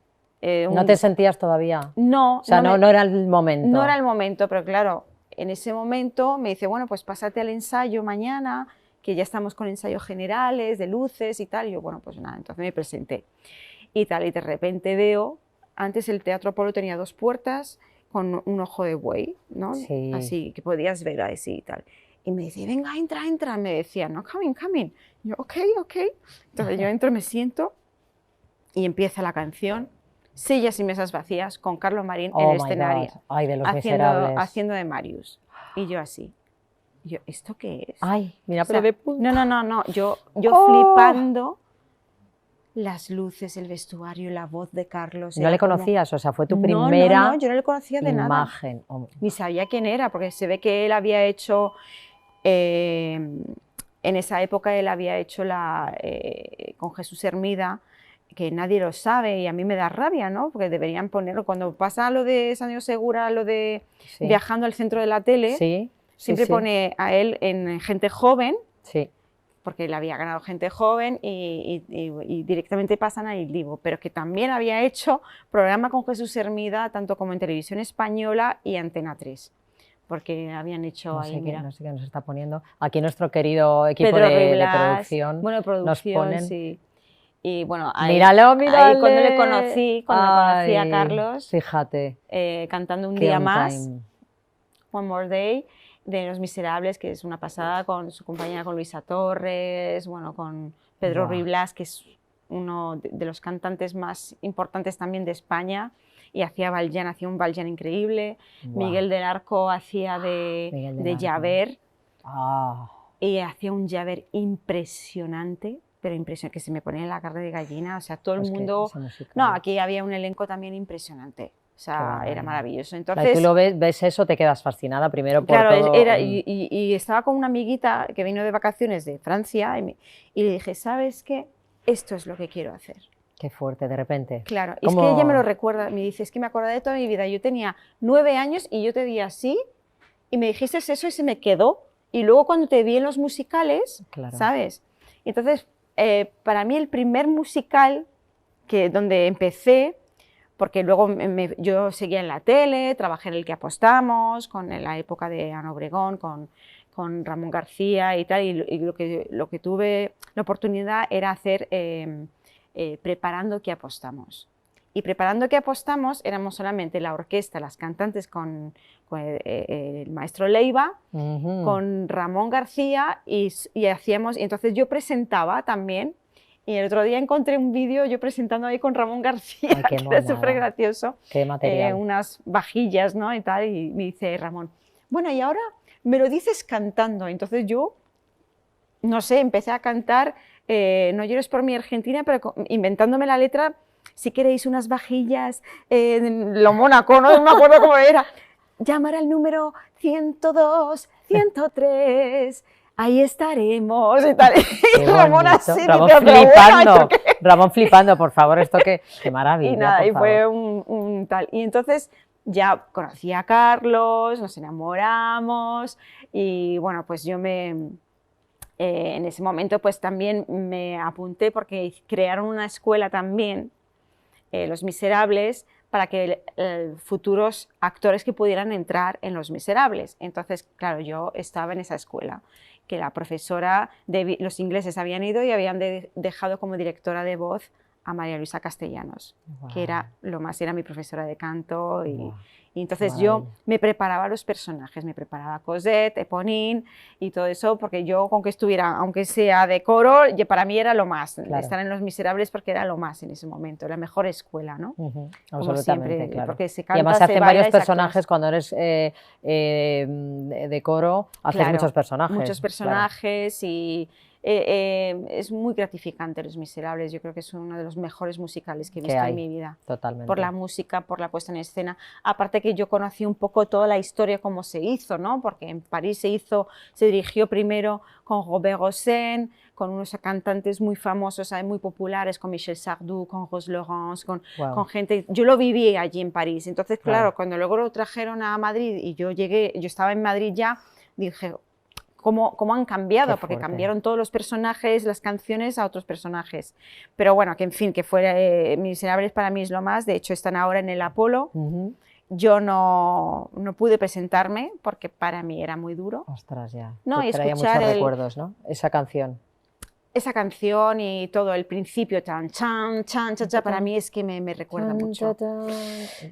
A: ¿No te sentías todavía?
B: No.
A: O sea, no era el momento.
B: No era el momento, pero claro, en ese momento me dice, bueno, pues pásate al ensayo mañana, que ya estamos con ensayos generales, de luces y tal. Y yo, bueno, pues nada, entonces me presenté y tal. Y de repente veo, antes el Teatro Apolo tenía 2 puertas con un ojo de buey, ¿no?
A: Sí.
B: Así, que podías ver así y tal. Y me dice, venga, entra, entra. Me decía, no, coming, coming. Y yo, ok. Entonces yo entro, me siento y empieza la canción. Sillas y mesas vacías con Carlos Marín en el escenario.
A: Ay, de Los Miserables.
B: Haciendo de Marius. Y yo así. Yo, ¿esto qué es?
A: Ay, mira,
B: o sea,
A: pero de punta.
B: No. Yo flipando, las luces, el vestuario, la voz de Carlos.
A: ¿No le conocías? O sea, fue tu primera
B: No, yo no le conocía de
A: imagen.
B: nada. Ni sabía quién era, porque se ve que él había hecho, en esa época él había hecho con Jesús Hermida, que nadie lo sabe y a mí me da rabia, ¿no? Porque deberían ponerlo, cuando pasa lo de Santiago Segura, lo de viajando al centro de la tele, siempre pone a él en gente joven, porque él había ganado gente joven y directamente pasan a Il Divo, pero que también había hecho programa con Jesús Hermida, tanto como en Televisión Española y Antena 3. Porque habían hecho
A: no sé qué nos está poniendo. Aquí nuestro querido equipo
B: Pedro
A: de
B: Riblas,
A: producción,
B: bueno,
A: nos ponen...
B: sí. Y bueno, ahí,
A: míralo.
B: Ahí cuando le conocí, a Carlos,
A: fíjate,
B: cantando Un día más, One More Day, de Los Miserables, que es una pasada, con su compañera, con Luisa Torres, bueno, con Pedro Riblas, que es uno de los cantantes más importantes también de España, y hacía un Valjean increíble. Miguel del Arco hacía de Javert, y hacía un Javert impresionante, pero impresionante, que se me ponía la carne de gallina, o sea, todo el mundo... No, aquí había un elenco también impresionante, o sea, era maravilloso. Entonces,
A: tú lo ves eso, te quedas fascinada primero por todo...
B: y estaba con una amiguita que vino de vacaciones de Francia y le dije, ¿sabes qué? Esto es lo que quiero hacer.
A: Qué fuerte, de repente.
B: Claro, es que ella me lo recuerda, me dice, es que me acordé de toda mi vida, yo tenía 9 años y yo te di así y me dijiste eso y se me quedó. Y luego cuando te vi en los musicales, ¿sabes? Entonces, para mí el primer musical donde empecé, porque luego yo seguía en la tele, trabajé en El que apostamos, en la época de Ana Obregón, con Ramón García y tal, y lo que tuve la oportunidad era hacer Preparando que apostamos. Y Preparando que apostamos éramos solamente la orquesta, las cantantes con el maestro Leiva, con Ramón García y hacíamos, y entonces yo presentaba también, y el otro día encontré un vídeo yo presentando ahí con Ramón García, que era súper gracioso, unas vajillas, ¿no? Y tal, y me dice Ramón, bueno, y ahora me lo dices cantando. Entonces yo, no sé, empecé a cantar No llores por mi Argentina, pero inventándome la letra, si queréis unas vajillas, lo Mónaco, no me acuerdo cómo era. Llamar al número 102, 103, ahí estaremos y tal. Y Ramón así,
A: Ramón flipando, por favor, esto qué maravilla.
B: Y nada, y fue un tal. Y entonces ya conocí a Carlos, nos enamoramos y bueno, pues yo en ese momento pues también me apunté porque crearon una escuela también, Los Miserables, para que futuros actores que pudieran entrar en Los Miserables. Entonces, claro, yo estaba en esa escuela, que la profesora, los ingleses habían ido y habían dejado como directora de voz a María Luisa Castellanos, que era mi profesora de canto y entonces yo me preparaba los personajes, me preparaba Cosette, Eponine y todo eso, porque yo con que estuviera, aunque sea de coro, para mí era lo más, estar en Los Miserables porque era lo más en ese momento, la mejor escuela, ¿no?
A: Absolutamente,
B: siempre,
A: claro.
B: Porque se canta,
A: y además se hacen varios personajes
B: actúa.
A: cuando eres de coro, haces muchos personajes.
B: Muchos personajes y Es muy gratificante Los Miserables, yo creo que es uno de los mejores musicales que he visto
A: hay,
B: en mi vida.
A: totalmente.
B: Por la música, por la puesta en escena. Aparte que yo conocí un poco toda la historia, cómo se hizo, ¿no? Porque en París se dirigió primero con Robert Hossein, con unos cantantes muy famosos, muy populares, con Michel Sardou, con Rose Laurence, con gente. Yo lo viví allí en París. Entonces, claro, cuando luego lo trajeron a Madrid y yo estaba en Madrid ya, dije, ¿cómo han cambiado? Porque cambiaron todos los personajes, las canciones a otros personajes. Pero bueno, que en fin, que fuera Miserables para mí es lo más. De hecho, están ahora en el Apolo. Yo no pude presentarme porque para mí era muy duro.
A: Ostras, ya.
B: No,
A: Te
B: y
A: traía
B: escuchar
A: muchos recuerdos, ¿no? Esa canción.
B: Esa canción y todo el principio, chan, chan, chan, chan, chan, para mí es que me recuerda mucho.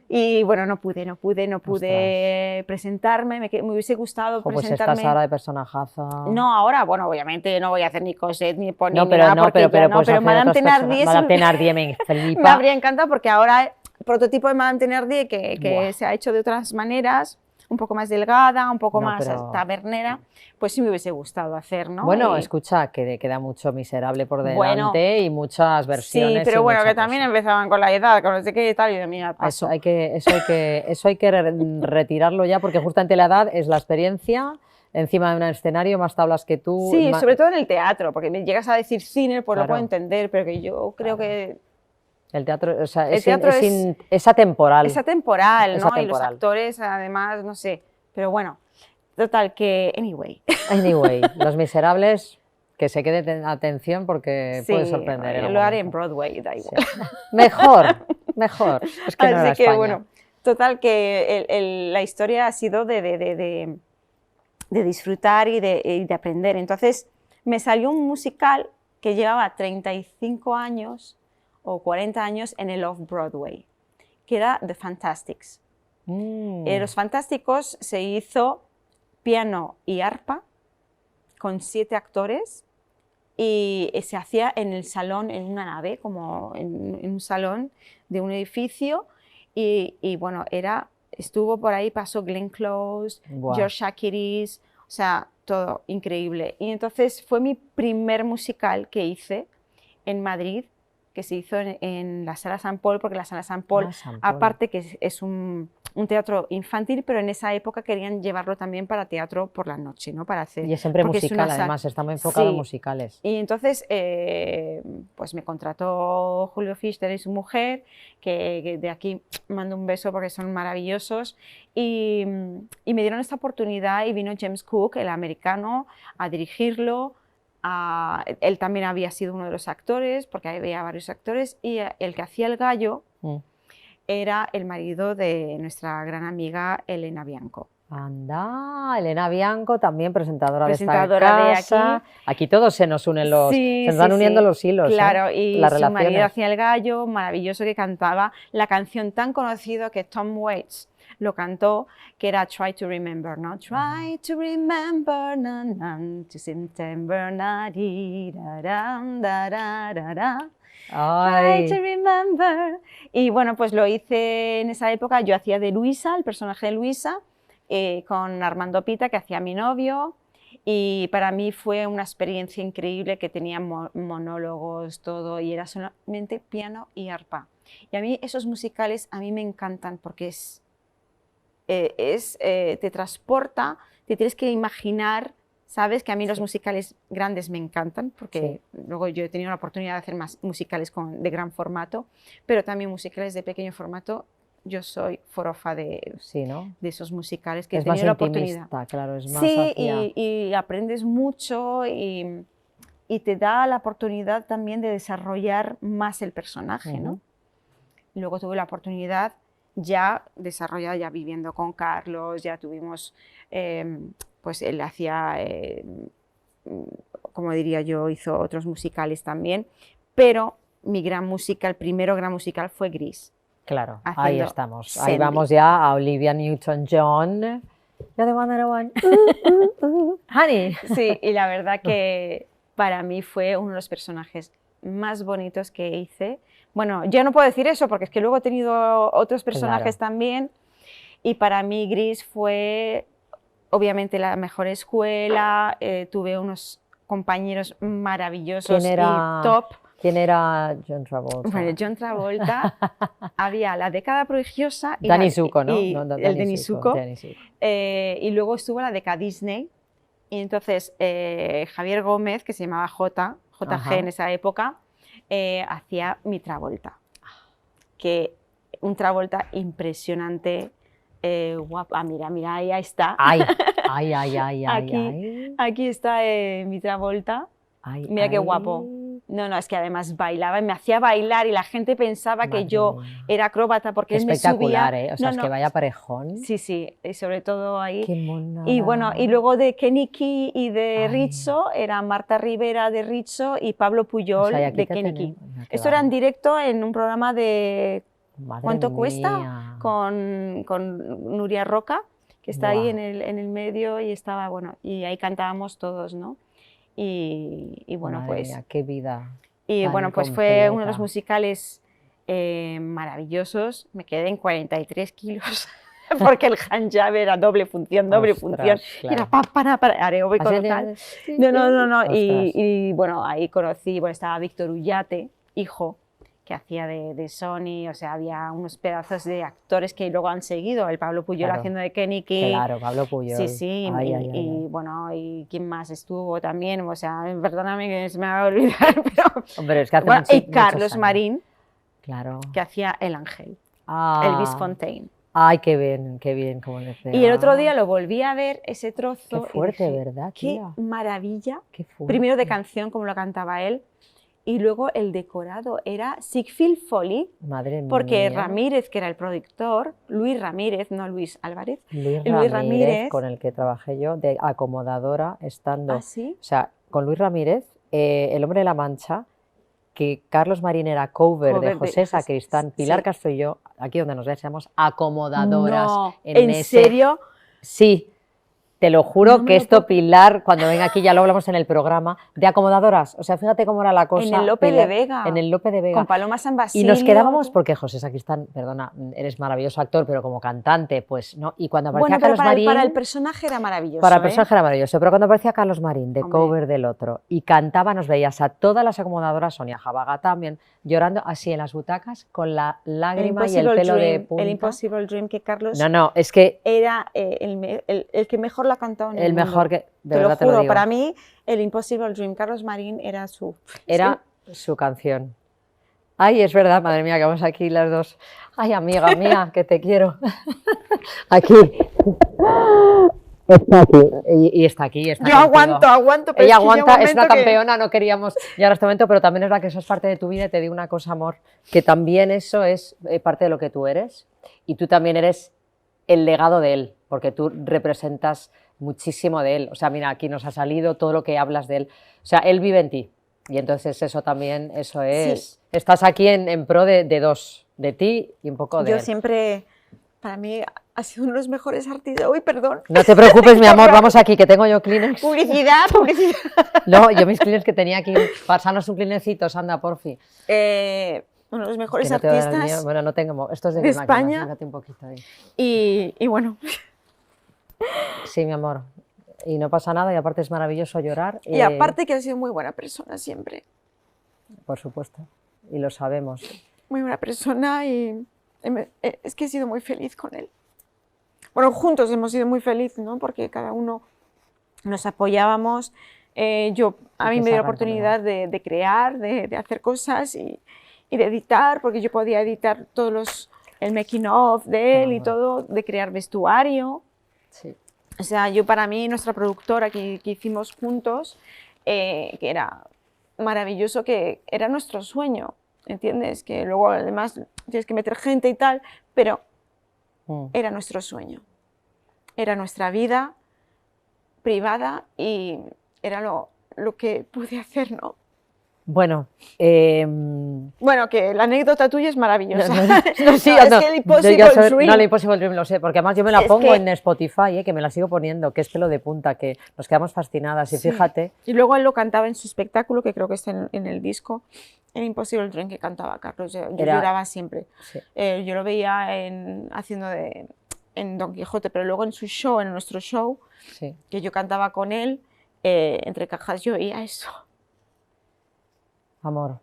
B: Y bueno, no pude presentarme, me hubiese gustado presentarme.
A: Pues estás ahora de personajaza.
B: No, ahora, bueno, obviamente no voy a hacer ni Cosette ni Pony
A: no,
B: ni
A: pero
B: nada,
A: no,
B: porque
A: pero
B: Madame Thénardier
A: me flipa.
B: me habría encantado porque ahora el prototipo de Madame Thénardier que se ha hecho de otras maneras, un poco más delgada, un poco más tabernera, pues sí me hubiese gustado hacer, ¿no?
A: Bueno, escucha, que queda mucho Miserable por delante y muchas versiones.
B: Sí, pero bueno, que también empezaban con la edad, con no sé qué y tal, y de mí paso.
A: Eso hay que retirarlo ya, porque justamente la edad es la experiencia encima de un escenario, más tablas que tú.
B: Sí, sobre todo en el teatro, porque me llegas a decir cine, pues lo puedo entender, pero que yo creo que...
A: El teatro, o sea, es atemporal.
B: Es atemporal, ¿no? Y los actores, además, no sé. Pero bueno, total, que... Anyway,
A: Los Miserables, que se quede atención porque puede sorprender.
B: Lo haré en Broadway, da igual.
A: Sí. Mejor. Es que no era
B: Así que
A: España.
B: bueno, total, que la historia ha sido de disfrutar y de aprender. Entonces, me salió un musical que llevaba 35 años o 40 años en el Off-Broadway, que era The Fantastics. Los Fantásticos se hizo piano y arpa con 7 actores y se hacía en el salón, en una nave, como en un salón de un edificio y bueno, estuvo por ahí, pasó Glenn Close, George Chakiris, o sea, todo increíble. Y entonces fue mi primer musical que hice en Madrid, que se hizo en la Sala Sant Pol, porque la Sala Sant Pol, aparte que es un teatro infantil, pero en esa época querían llevarlo también para teatro por la noche, ¿no? Para hacer,
A: y es siempre musical, además, está muy enfocado en musicales.
B: Y entonces, pues me contrató Julio Fister y su mujer, que de aquí mando un beso porque son maravillosos, y me dieron esta oportunidad y vino James Cook, el americano, a dirigirlo. Él también había sido uno de los actores, porque había varios actores, y el que hacía el gallo era el marido de nuestra gran amiga Elena Bianco.
A: Anda, Elena Bianco, también presentadora de esta
B: casa.
A: De aquí. Aquí todos se nos unen se nos van uniendo los hilos.
B: Claro, y su marido hacía el gallo, maravilloso, que cantaba la canción tan conocida que Tom Waits lo cantó, que era Try to Remember, ¿no? Try to remember, to September, Try to remember. Y bueno, pues lo hice en esa época, yo hacía de Luisa, el personaje de Luisa, con Armando Pita, que hacía mi novio, y para mí fue una experiencia increíble, que tenía monólogos, todo, y era solamente piano y arpa. Y a mí esos musicales a mí me encantan porque te transporta, te tienes que imaginar, ¿sabes? Que a mí los musicales grandes me encantan, porque luego yo he tenido la oportunidad de hacer más musicales de gran formato, pero también musicales de pequeño formato. Yo soy forofa de esos musicales que he tenido la oportunidad.
A: Claro, es más
B: y aprendes mucho y te da la oportunidad también de desarrollar más el personaje, ¿no? Luego tuve la oportunidad ya desarrollada, ya viviendo con Carlos, ya tuvimos, pues él hacía, como diría yo, hizo otros musicales también, pero mi primero gran musical fue Gris.
A: Claro, ahí estamos, Sandy. Ahí vamos ya a Olivia Newton-John. You're the one that I want. Honey.
B: Sí, y la verdad que para mí fue uno de los personajes más bonitos que hice. Bueno, yo no puedo decir eso porque es que luego he tenido otros personajes también, y para mí Gris fue obviamente la mejor escuela. Tuve unos compañeros maravillosos y top.
A: ¿Quién era John Travolta?
B: Bueno, John Travolta, había La década prodigiosa y
A: Danny Zuko, ¿no?
B: el Danny Zuko. Y luego estuvo la década Disney. Y entonces Javier Gómez, que se llamaba JG en esa época, hacía mi Travolta. Que un Travolta impresionante, guapo. Ah, mira, ahí está.
A: Ay.
B: Aquí está mi Travolta. Mira qué guapo. No, es que además bailaba y me hacía bailar y la gente pensaba que yo era acróbata porque él me subía.
A: Espectacular, ¿eh? O sea, es que vaya parejón.
B: Sí, y sobre todo ahí.
A: Qué mona.
B: Y bueno, y luego de Keniki y de Rizzo, era Marta Rivera de Rizzo y Pablo Puyol de Keniki. Esto era en directo en un programa de ¿Cuánto cuesta? Con Nuria Roca, que está ahí en el medio y estaba, bueno, y ahí cantábamos todos, ¿no? Y bueno,
A: Madre
B: pues...
A: mía, qué vida.
B: Y bueno, pues fue uno de los musicales maravillosos. Me quedé en 43 kilos, porque el handjab era doble función. Claro. Y era para, aeróbico total. No. Y bueno, ahí conocí, estaba Víctor Ullate, hijo, que hacía de Sony, o sea, había unos pedazos de actores que luego han seguido, el Pablo Puyol haciendo de Keniki.
A: Claro, Pablo Puyol.
B: Sí, y bueno, y quién más estuvo también, o sea, perdóname que se me va a olvidar, pero...
A: Hombre, es que hace
B: y Carlos Marín,
A: claro,
B: que hacía El Ángel, Elvis Fontaine.
A: Ay, qué bien, como decía.
B: Y el otro día lo volví a ver, ese trozo.
A: Qué fuerte,
B: y dije,
A: ¿verdad?
B: Qué maravilla.
A: Qué fuerte.
B: Primero de canción, como lo cantaba él, y luego el decorado era Ziegfeld Foley.
A: Madre mía.
B: Porque Ramírez, que era el productor, Luis Ramírez, no Luis Álvarez.
A: Luis Ramírez, con el que trabajé yo, de acomodadora, estando...
B: ¿Ah, sí?
A: O sea, con Luis Ramírez, El hombre de la Mancha, que Carlos Marín era cover de José Sacristán, Pilar Castro y yo, aquí donde nos ves, acomodadoras.
B: No, ¿en serio?
A: Sí. Te lo juro que esto, Pilar, cuando venga aquí, ya lo hablamos en el programa, de acomodadoras. O sea, fíjate cómo era la cosa.
B: En el Lope de Vega.
A: En el Lope de Vega.
B: Con Paloma San Basilio.
A: Y nos quedábamos, porque José Sacristán, perdona, eres maravilloso actor, pero como cantante, pues no. Y cuando aparecía Carlos Marín...
B: para el personaje era maravilloso.
A: Para el personaje era maravilloso, pero cuando aparecía Carlos Marín, de cover del otro, y cantaba, nos veías a todas las acomodadoras, Sonia Javaga también, llorando así en las butacas, con la lágrima y el pelo de punta.
B: El Impossible Dream, que Carlos...
A: No, es que...
B: Era el que mejor la ha cantado en el mundo.
A: Mejor que...
B: De verdad te lo juro, para mí, el Impossible Dream, Carlos Marín, era su...
A: Era su canción. Ay, es verdad, madre mía, que vamos aquí las dos. Ay, amiga mía, que te quiero. Aquí. Está aquí. Y está aquí.
B: Yo aguanto.
A: Pero ella aguanta, es una campeona, no queríamos llegar a este momento, pero también es verdad que eso es parte de tu vida. Y te digo una cosa, amor, que también eso es parte de lo que tú eres. Y tú también eres el legado de él, porque tú representas muchísimo de él. O sea, mira, aquí nos ha salido todo lo que hablas de él. O sea, él vive en ti. Y entonces eso también, eso es... Sí. Estás aquí en pro de dos, de ti y un poco de él.
B: Yo siempre, para mí, ha sido uno de los mejores artistas. Uy, perdón.
A: No te preocupes, mi amor, vamos aquí, que tengo yo Kleenex.
B: Publicidad.
A: No, yo mis Kleenex que tenía aquí. Pasarnos un Kleenexito, anda, porfi.
B: Uno de los mejores artistas.
A: Bueno, no tengo... Esto es de
B: España.
A: Fíjate un poquito ahí.
B: Y bueno...
A: Sí, mi amor. Y no pasa nada, y aparte es maravilloso llorar.
B: Y aparte que ha sido muy buena persona siempre.
A: Por supuesto, y lo sabemos.
B: Muy buena persona y es que he sido muy feliz con él. Bueno, juntos hemos sido muy felices, ¿no? Porque cada uno nos apoyábamos. A mí me dio la oportunidad de crear, de hacer cosas y de editar, porque yo podía editar el making of de él y todo, de crear vestuario.
A: Sí.
B: O sea, para mí, nuestra productora que hicimos juntos, que era maravilloso, que era nuestro sueño, ¿entiendes? Que luego además tienes que meter gente y tal, pero era nuestro sueño. Era nuestra vida privada y era lo que pude hacer, ¿no?
A: Bueno,
B: bueno, que la anécdota tuya es maravillosa.
A: Es que el Impossible Dream. No, el Impossible Dream lo sé, porque además yo me la pongo en Spotify, que me la sigo poniendo, que es pelo de punta, que nos quedamos fascinadas. Y fíjate.
B: Y luego él lo cantaba en su espectáculo, que creo que está en el disco, el Impossible Dream que cantaba Carlos. Yo lloraba siempre. Sí. Yo lo veía haciendo en Don Quijote, pero luego en su show, en nuestro show, que yo cantaba con él. entre cajas yo oía eso.
A: Amor,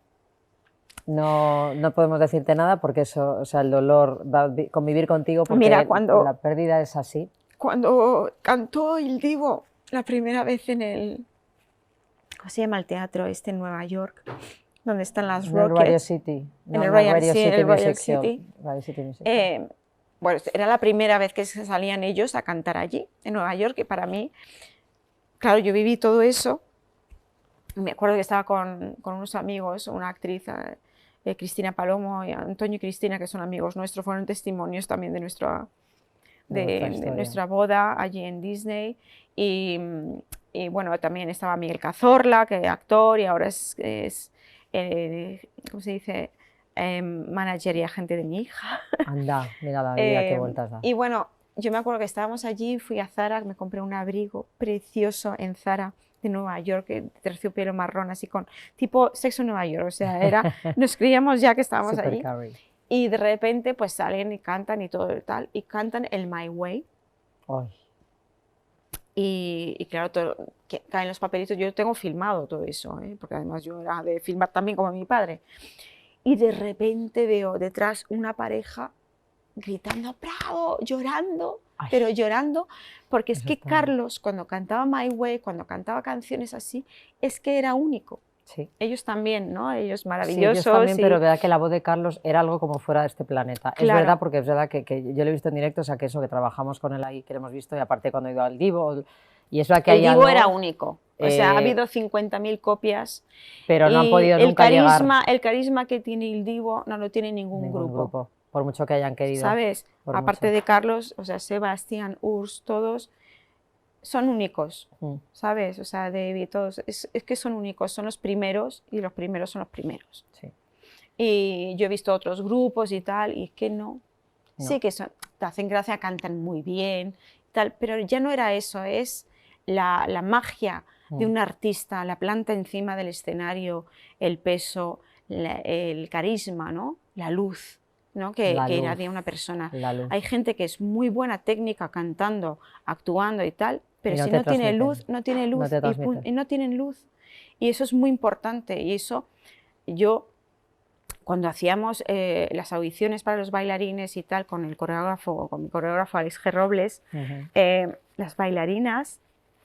A: no podemos decirte nada porque eso, o sea, el dolor va a convivir contigo porque
B: Mira,
A: la pérdida es así.
B: Cuando cantó Il Divo la primera vez en el, ¿cómo se llama el teatro este en Nueva York? Donde están las
A: En el
B: Rockets.
A: Radio City.
B: En el Radio City
A: Music Show.
B: City.
A: Radio City Music Show.
B: Bueno, era la primera vez que salían ellos a cantar allí, en Nueva York, y para mí, claro, yo viví todo eso. Me acuerdo que estaba con unos amigos, una actriz, Cristina Palomo y Antonio y Cristina, que son amigos nuestros, fueron testimonios también de nuestra boda allí en Disney. Y bueno, también estaba Miguel Cazorla, que es actor y ahora es ¿cómo se dice? Manager y agente de mi hija.
A: Anda, mira la vida que vueltas da.
B: Y bueno, yo me acuerdo que estábamos allí, fui a Zara, me compré un abrigo precioso en Zara de Nueva York, de terciopelo marrón, así con tipo Sexo en Nueva York, o sea, nos creíamos ya que estábamos
A: Super
B: allí.
A: Carrie.
B: Y de repente pues salen y cantan y todo y tal, y cantan el My Way.
A: Ay.
B: Y claro, que caen los papelitos, yo tengo filmado todo eso, porque además yo era de filmar también como mi padre. Y de repente veo detrás una pareja gritando ¡bravo!, llorando,
A: Ay,
B: pero llorando, porque es que
A: está...
B: Carlos, cuando cantaba My Way, cuando cantaba canciones así, es que era único.
A: Sí.
B: Ellos también, ¿no? Ellos maravillosos.
A: Sí, ellos también, pero verdad que la voz de Carlos era algo como fuera de este planeta. Claro. Es verdad, porque es verdad que yo lo he visto en directo, o sea, que eso, que trabajamos con él ahí, que lo hemos visto, y aparte cuando he ido al Divo, y es verdad que
B: el
A: hay
B: Divo
A: algo,
B: era único. O sea, ha habido 50.000 copias.
A: Pero no han podido nunca llegar.
B: El carisma que tiene el Divo no lo tiene ningún grupo.
A: Por mucho que hayan querido.
B: ¿Sabes? Aparte de Carlos, o sea, Sebastián, Urs, todos son únicos, ¿sabes? O sea, David, todos, es que son únicos, son los primeros y los primeros son los primeros.
A: Sí.
B: Y yo he visto otros grupos y tal, y es que no. Sí que te hacen gracia, cantan muy bien, tal, pero ya no era eso, es la magia de un artista, la planta encima del escenario, el peso, el carisma, ¿no? La luz, ¿no? que irradia una persona. Hay gente que es muy buena técnica cantando, actuando y tal, pero si no tiene luz, no tiene luz, y no tienen luz. Y eso es muy importante, y eso yo... Cuando hacíamos las audiciones para los bailarines y tal, con mi coreógrafo Alex G. Robles, las bailarinas,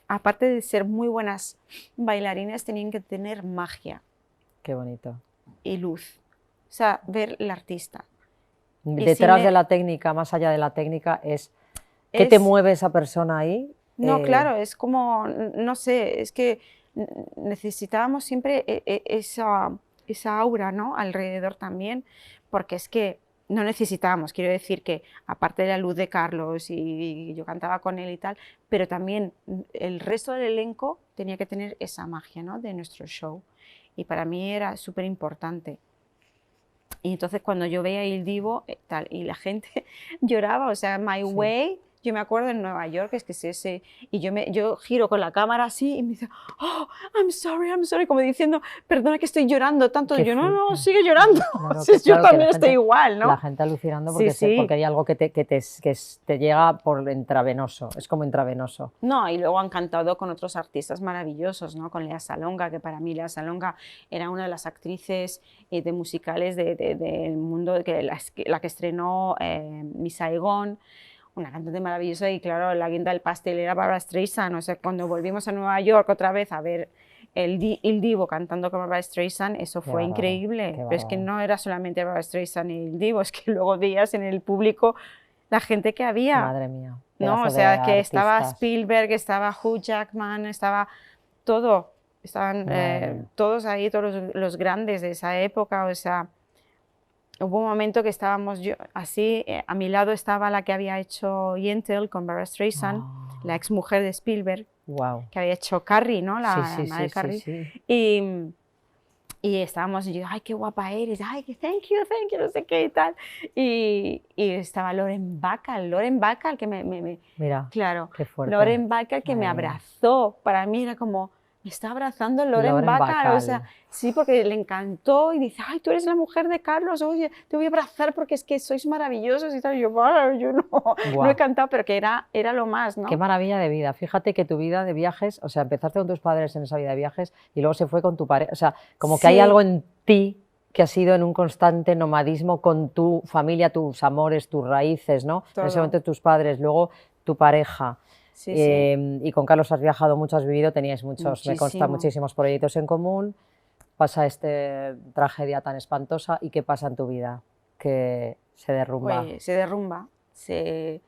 B: aparte de ser muy buenas bailarinas, tenían que tener magia.
A: Qué bonito.
B: Y luz. O sea, ver el artista.
A: Detrás de la técnica, más allá de la técnica, ¿qué te mueve esa persona ahí?
B: No, claro, es como, no sé, es que necesitábamos siempre esa aura, ¿no? Alrededor también, porque es que no necesitábamos, quiero decir que aparte de la luz de Carlos y yo cantaba con él y tal, pero también el resto del elenco tenía que tener esa magia, ¿no? De nuestro show, y para mí era súper importante. Y entonces cuando yo veía Il Divo tal, y la gente lloraba, o sea, My Way, yo me acuerdo en Nueva York, es que es ese, y yo giro con la cámara así y me dice, oh, I'm sorry, como diciendo, perdona que estoy llorando tanto. Yo, no, sigue llorando. Claro, yo también estoy igual, ¿no?
A: La gente alucinando porque, porque hay algo que te llega por intravenoso, es como intravenoso.
B: No, y luego han cantado con otros artistas maravillosos, ¿no? Con Lea Salonga, que para mí Lea Salonga era una de las actrices de musicales del mundo, la que estrenó Miss Saigon, una cantante maravillosa, y claro, la guinda del pastel era Barbra Streisand. O sea, cuando volvimos a Nueva York otra vez a ver el Divo cantando con Barbra Streisand, eso fue increíble. Pero es que no era solamente Barbra Streisand y el Divo, es que luego veías en el público la gente que había.
A: Madre mía.
B: ¿No? O sea, que estaba Spielberg, estaba Hugh Jackman, estaba todo. Estaban todos ahí, todos los grandes de esa época, o sea... Hubo un momento que estábamos así, a mi lado estaba la que había hecho Yentl con Barbra Streisand, la ex mujer de Spielberg, que había hecho Carrie, ¿no? La madre de Carrie. Y estábamos, y yo, ay, qué guapa eres, ay, thank you, no sé qué y tal. Y estaba Lauren Bacall que
A: Mira,
B: claro,
A: qué fuerte.
B: Lauren Bacall que me abrazó. Para mí era como, me está abrazando Lauren
A: Lauren
B: Bacall, o
A: Bacall.
B: sea, sí, porque le encantó y dice, ay, tú eres la mujer de Carlos, oye, te voy a abrazar porque es que sois maravillosos y tal. Y yo, bueno, yo no, no he
A: Buah.
B: cantado, pero que era lo más, ¿no?
A: Qué maravilla de vida. Fíjate que tu vida de viajes, o sea, empezaste con tus padres en esa vida de viajes y luego se fue con tu pareja. O sea, como que hay
B: Sí.
A: algo en ti que has ido en un constante nomadismo con tu familia, tus amores, tus raíces, ¿no? En ese
B: Todo.
A: momento tus padres, luego tu pareja.
B: Sí, sí.
A: Y con Carlos has viajado mucho, has vivido, teníais muchos, me consta,
B: Muchísimo.
A: muchísimos proyectos en común. Pasa esta tragedia tan espantosa y ¿qué pasa en tu vida? Que se derrumba.
B: Pues se derrumba, se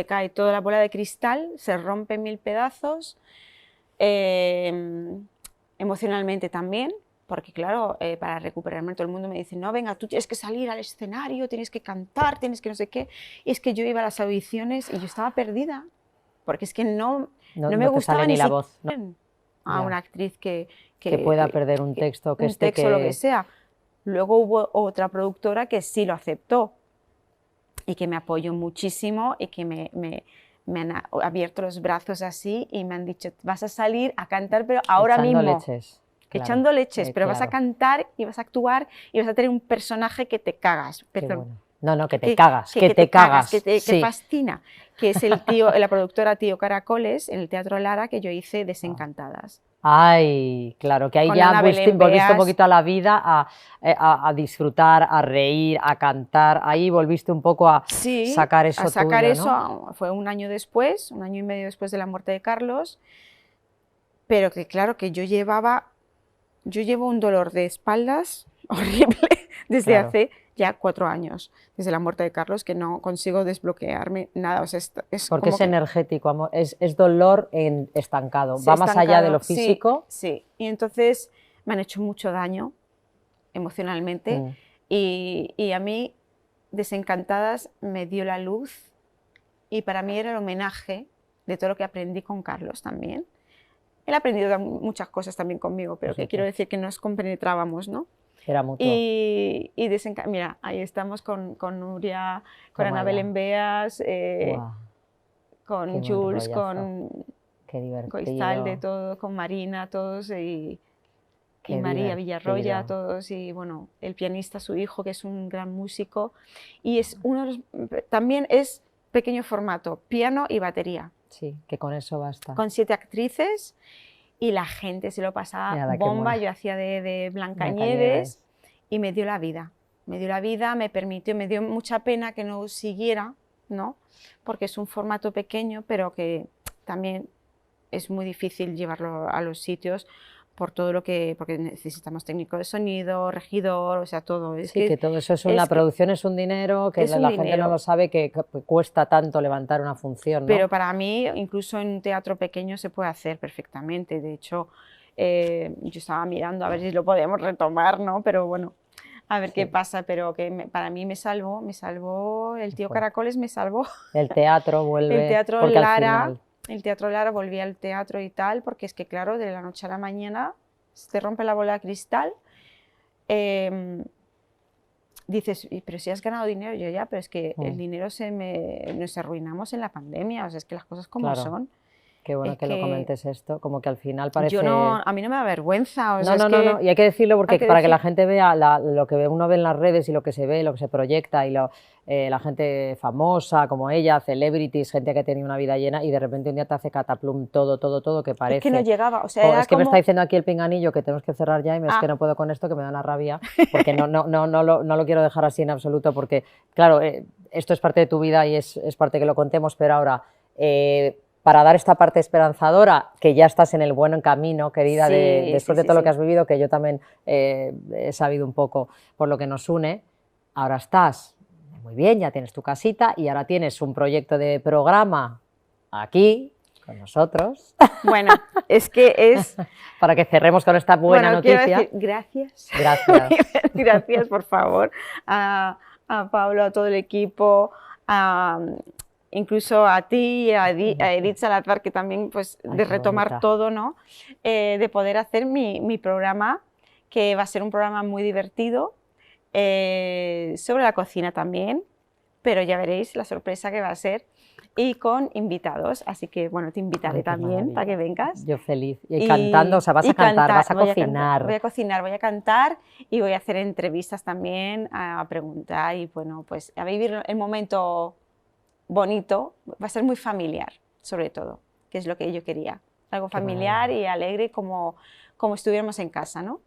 B: cae toda la bola de cristal, se rompe en 1000 pedazos, emocionalmente también, porque claro, para recuperarme todo el mundo me dice, no, venga, tú tienes que salir al escenario, tienes que cantar, tienes que no sé qué, y es que yo iba a las audiciones y yo estaba perdida, porque es que no me
A: te
B: gustaba
A: sale ni la voz, ¿no?
B: a
A: Ya.
B: una actriz que
A: pueda perder un texto, que
B: un
A: esté
B: texto, lo que sea. Luego hubo otra productora que sí lo aceptó y que me apoyó muchísimo y que me han abierto los brazos así y me han dicho, vas a salir a cantar, pero ahora
A: echando
B: mismo.
A: Leches, claro.
B: Echando leches, pero vas a
A: claro.
B: cantar y vas a actuar y vas a tener un personaje que te cagas.
A: Qué
B: Perdón.
A: bueno. No, que te cagas, que te
B: cagas,
A: cagas.
B: que
A: Sí.
B: fascina, que es la productora Tío Caracoles en el Teatro Lara que yo hice Desencantadas.
A: Ay, claro, que ahí
B: Con
A: ya
B: Ana
A: volviste
B: Belén
A: un
B: Beas.
A: poquito a la vida, a disfrutar, a reír, a cantar. Ahí volviste un poco a
B: Sí,
A: sacar eso
B: a sacar
A: tuyo,
B: eso,
A: ¿no?
B: fue un año después, un año y medio después de la muerte de Carlos, pero que claro, que yo llevo un dolor de espaldas horrible desde
A: Claro.
B: hace ya 4 años, desde la muerte de Carlos, que no consigo desbloquearme nada. O sea, es
A: Porque
B: como
A: es energético, amor, es dolor estancado,
B: sí,
A: va más allá de lo
B: estancado,
A: físico.
B: Sí, y entonces me han hecho mucho daño emocionalmente y a mí Desencantadas me dio la luz y para mí era el homenaje de todo lo que aprendí con Carlos también. Él ha aprendido muchas cosas también conmigo, pero que quiero decir que nos compenetrábamos, ¿no?
A: Era mutuo.
B: Y mira, ahí estamos con Nuria, con Ana Belén Beas,
A: Wow,
B: con Jules, con
A: qué divertido.
B: Goizalde, todos, con Marina, todos, y María Villarroya, todos, y bueno, el pianista, su hijo, que es un gran músico, y es también es pequeño formato, piano y batería.
A: Sí, que con eso basta.
B: Con 7 actrices y la gente se lo pasaba bomba. Yo hacía de Blancanieves y me dio la vida. Me dio la vida, me permitió, me dio mucha pena que no siguiera, ¿no? Porque es un formato pequeño, pero que también es muy difícil llevarlo a los sitios por todo lo que, porque necesitamos técnico de sonido, regidor, o sea, todo.
A: Sí, que todo eso es la producción es un dinero, que la gente no lo sabe, que cuesta tanto levantar una función, ¿no?
B: Pero para mí, incluso en un teatro pequeño se puede hacer perfectamente. De hecho, yo estaba mirando a ver si lo podemos retomar, ¿no? Pero bueno, a ver qué pasa, pero que para mí me salvó, el Tío Caracoles me salvó.
A: El teatro vuelve,
B: el Teatro
A: porque
B: Lara,
A: al final...
B: El Teatro Lara, volví al teatro y tal, porque es que claro, de la noche a la mañana se rompe la bola de cristal. Dices, pero si has ganado dinero, yo ya, pero es que el dinero nos arruinamos en la pandemia, o sea, es que las cosas como son.
A: Qué bueno que lo comentes esto, como que al final parece...
B: a mí no me da vergüenza. O sea,
A: no, y hay que decirlo porque para que la gente vea lo que uno ve en las redes y lo que se ve, lo que se proyecta y la gente famosa como ella, celebrities, gente que tenía una vida llena y de repente un día te hace cataplum todo que parece...
B: Es que no llegaba, o sea, era
A: es que
B: como...
A: me está diciendo aquí el pinganillo que tenemos que cerrar ya y es que no puedo con esto, que me da una rabia, porque no lo quiero dejar así en absoluto, porque claro, esto es parte de tu vida y es parte que lo contemos, pero ahora... para dar esta parte esperanzadora, que ya estás en el buen camino, querida, después de todo lo que has vivido, que yo también he sabido un poco por lo que nos une, ahora estás muy bien, ya tienes tu casita y ahora tienes un proyecto de programa aquí, con nosotros.
B: Bueno, es que es...
A: Para que cerremos con esta buena noticia.
B: Quiero decir, gracias.
A: Gracias.
B: Gracias, por favor, a Pablo, a todo el equipo, incluso a ti, a Edith Salazar, que también, pues, de retomar todo, ¿no? De poder hacer mi programa, que va a ser un programa muy divertido, sobre la cocina también, pero ya veréis la sorpresa que va a ser. y con invitados. Así que, bueno, te invitaré
A: Ay, qué
B: también
A: maravilla.
B: para que vengas.
A: Yo feliz. Y cantando, o sea, vas a cantar, vas a cocinar.
B: Voy a cocinar, voy a cantar y voy a hacer entrevistas también, a preguntar y, bueno, pues a vivir el momento bonito. Va a ser muy familiar, sobre todo, que es lo que yo quería. Algo familiar y alegre, como estuviéramos en casa, ¿no?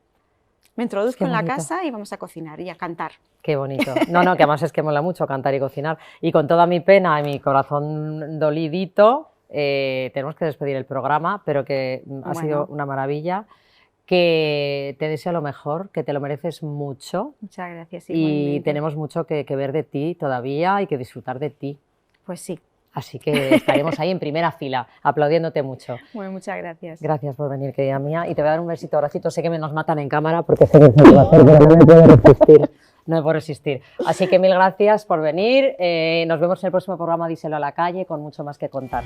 B: Me introduzco en la casa y vamos a cocinar y a cantar.
A: Qué bonito. No, no, que además es que mola mucho cantar y cocinar. Y con toda mi pena y mi corazón dolidito, tenemos que despedir el programa, pero que ha sido una maravilla. Que te deseo lo mejor, que te lo mereces mucho.
B: Muchas gracias.
A: Y tenemos mucho que ver de ti todavía y que disfrutar de ti.
B: Pues sí.
A: Así que estaremos ahí en primera fila, aplaudiéndote mucho.
B: Bueno, muchas gracias.
A: Gracias por venir, querida mía. Y te voy a dar un besito, abracito. Sé que me nos matan en cámara porque sé que es muy fácil, pero no me puedo resistir. No me puedo resistir. Así que mil gracias por venir. Nos vemos en el próximo programa Díselo a la calle con mucho más que contar.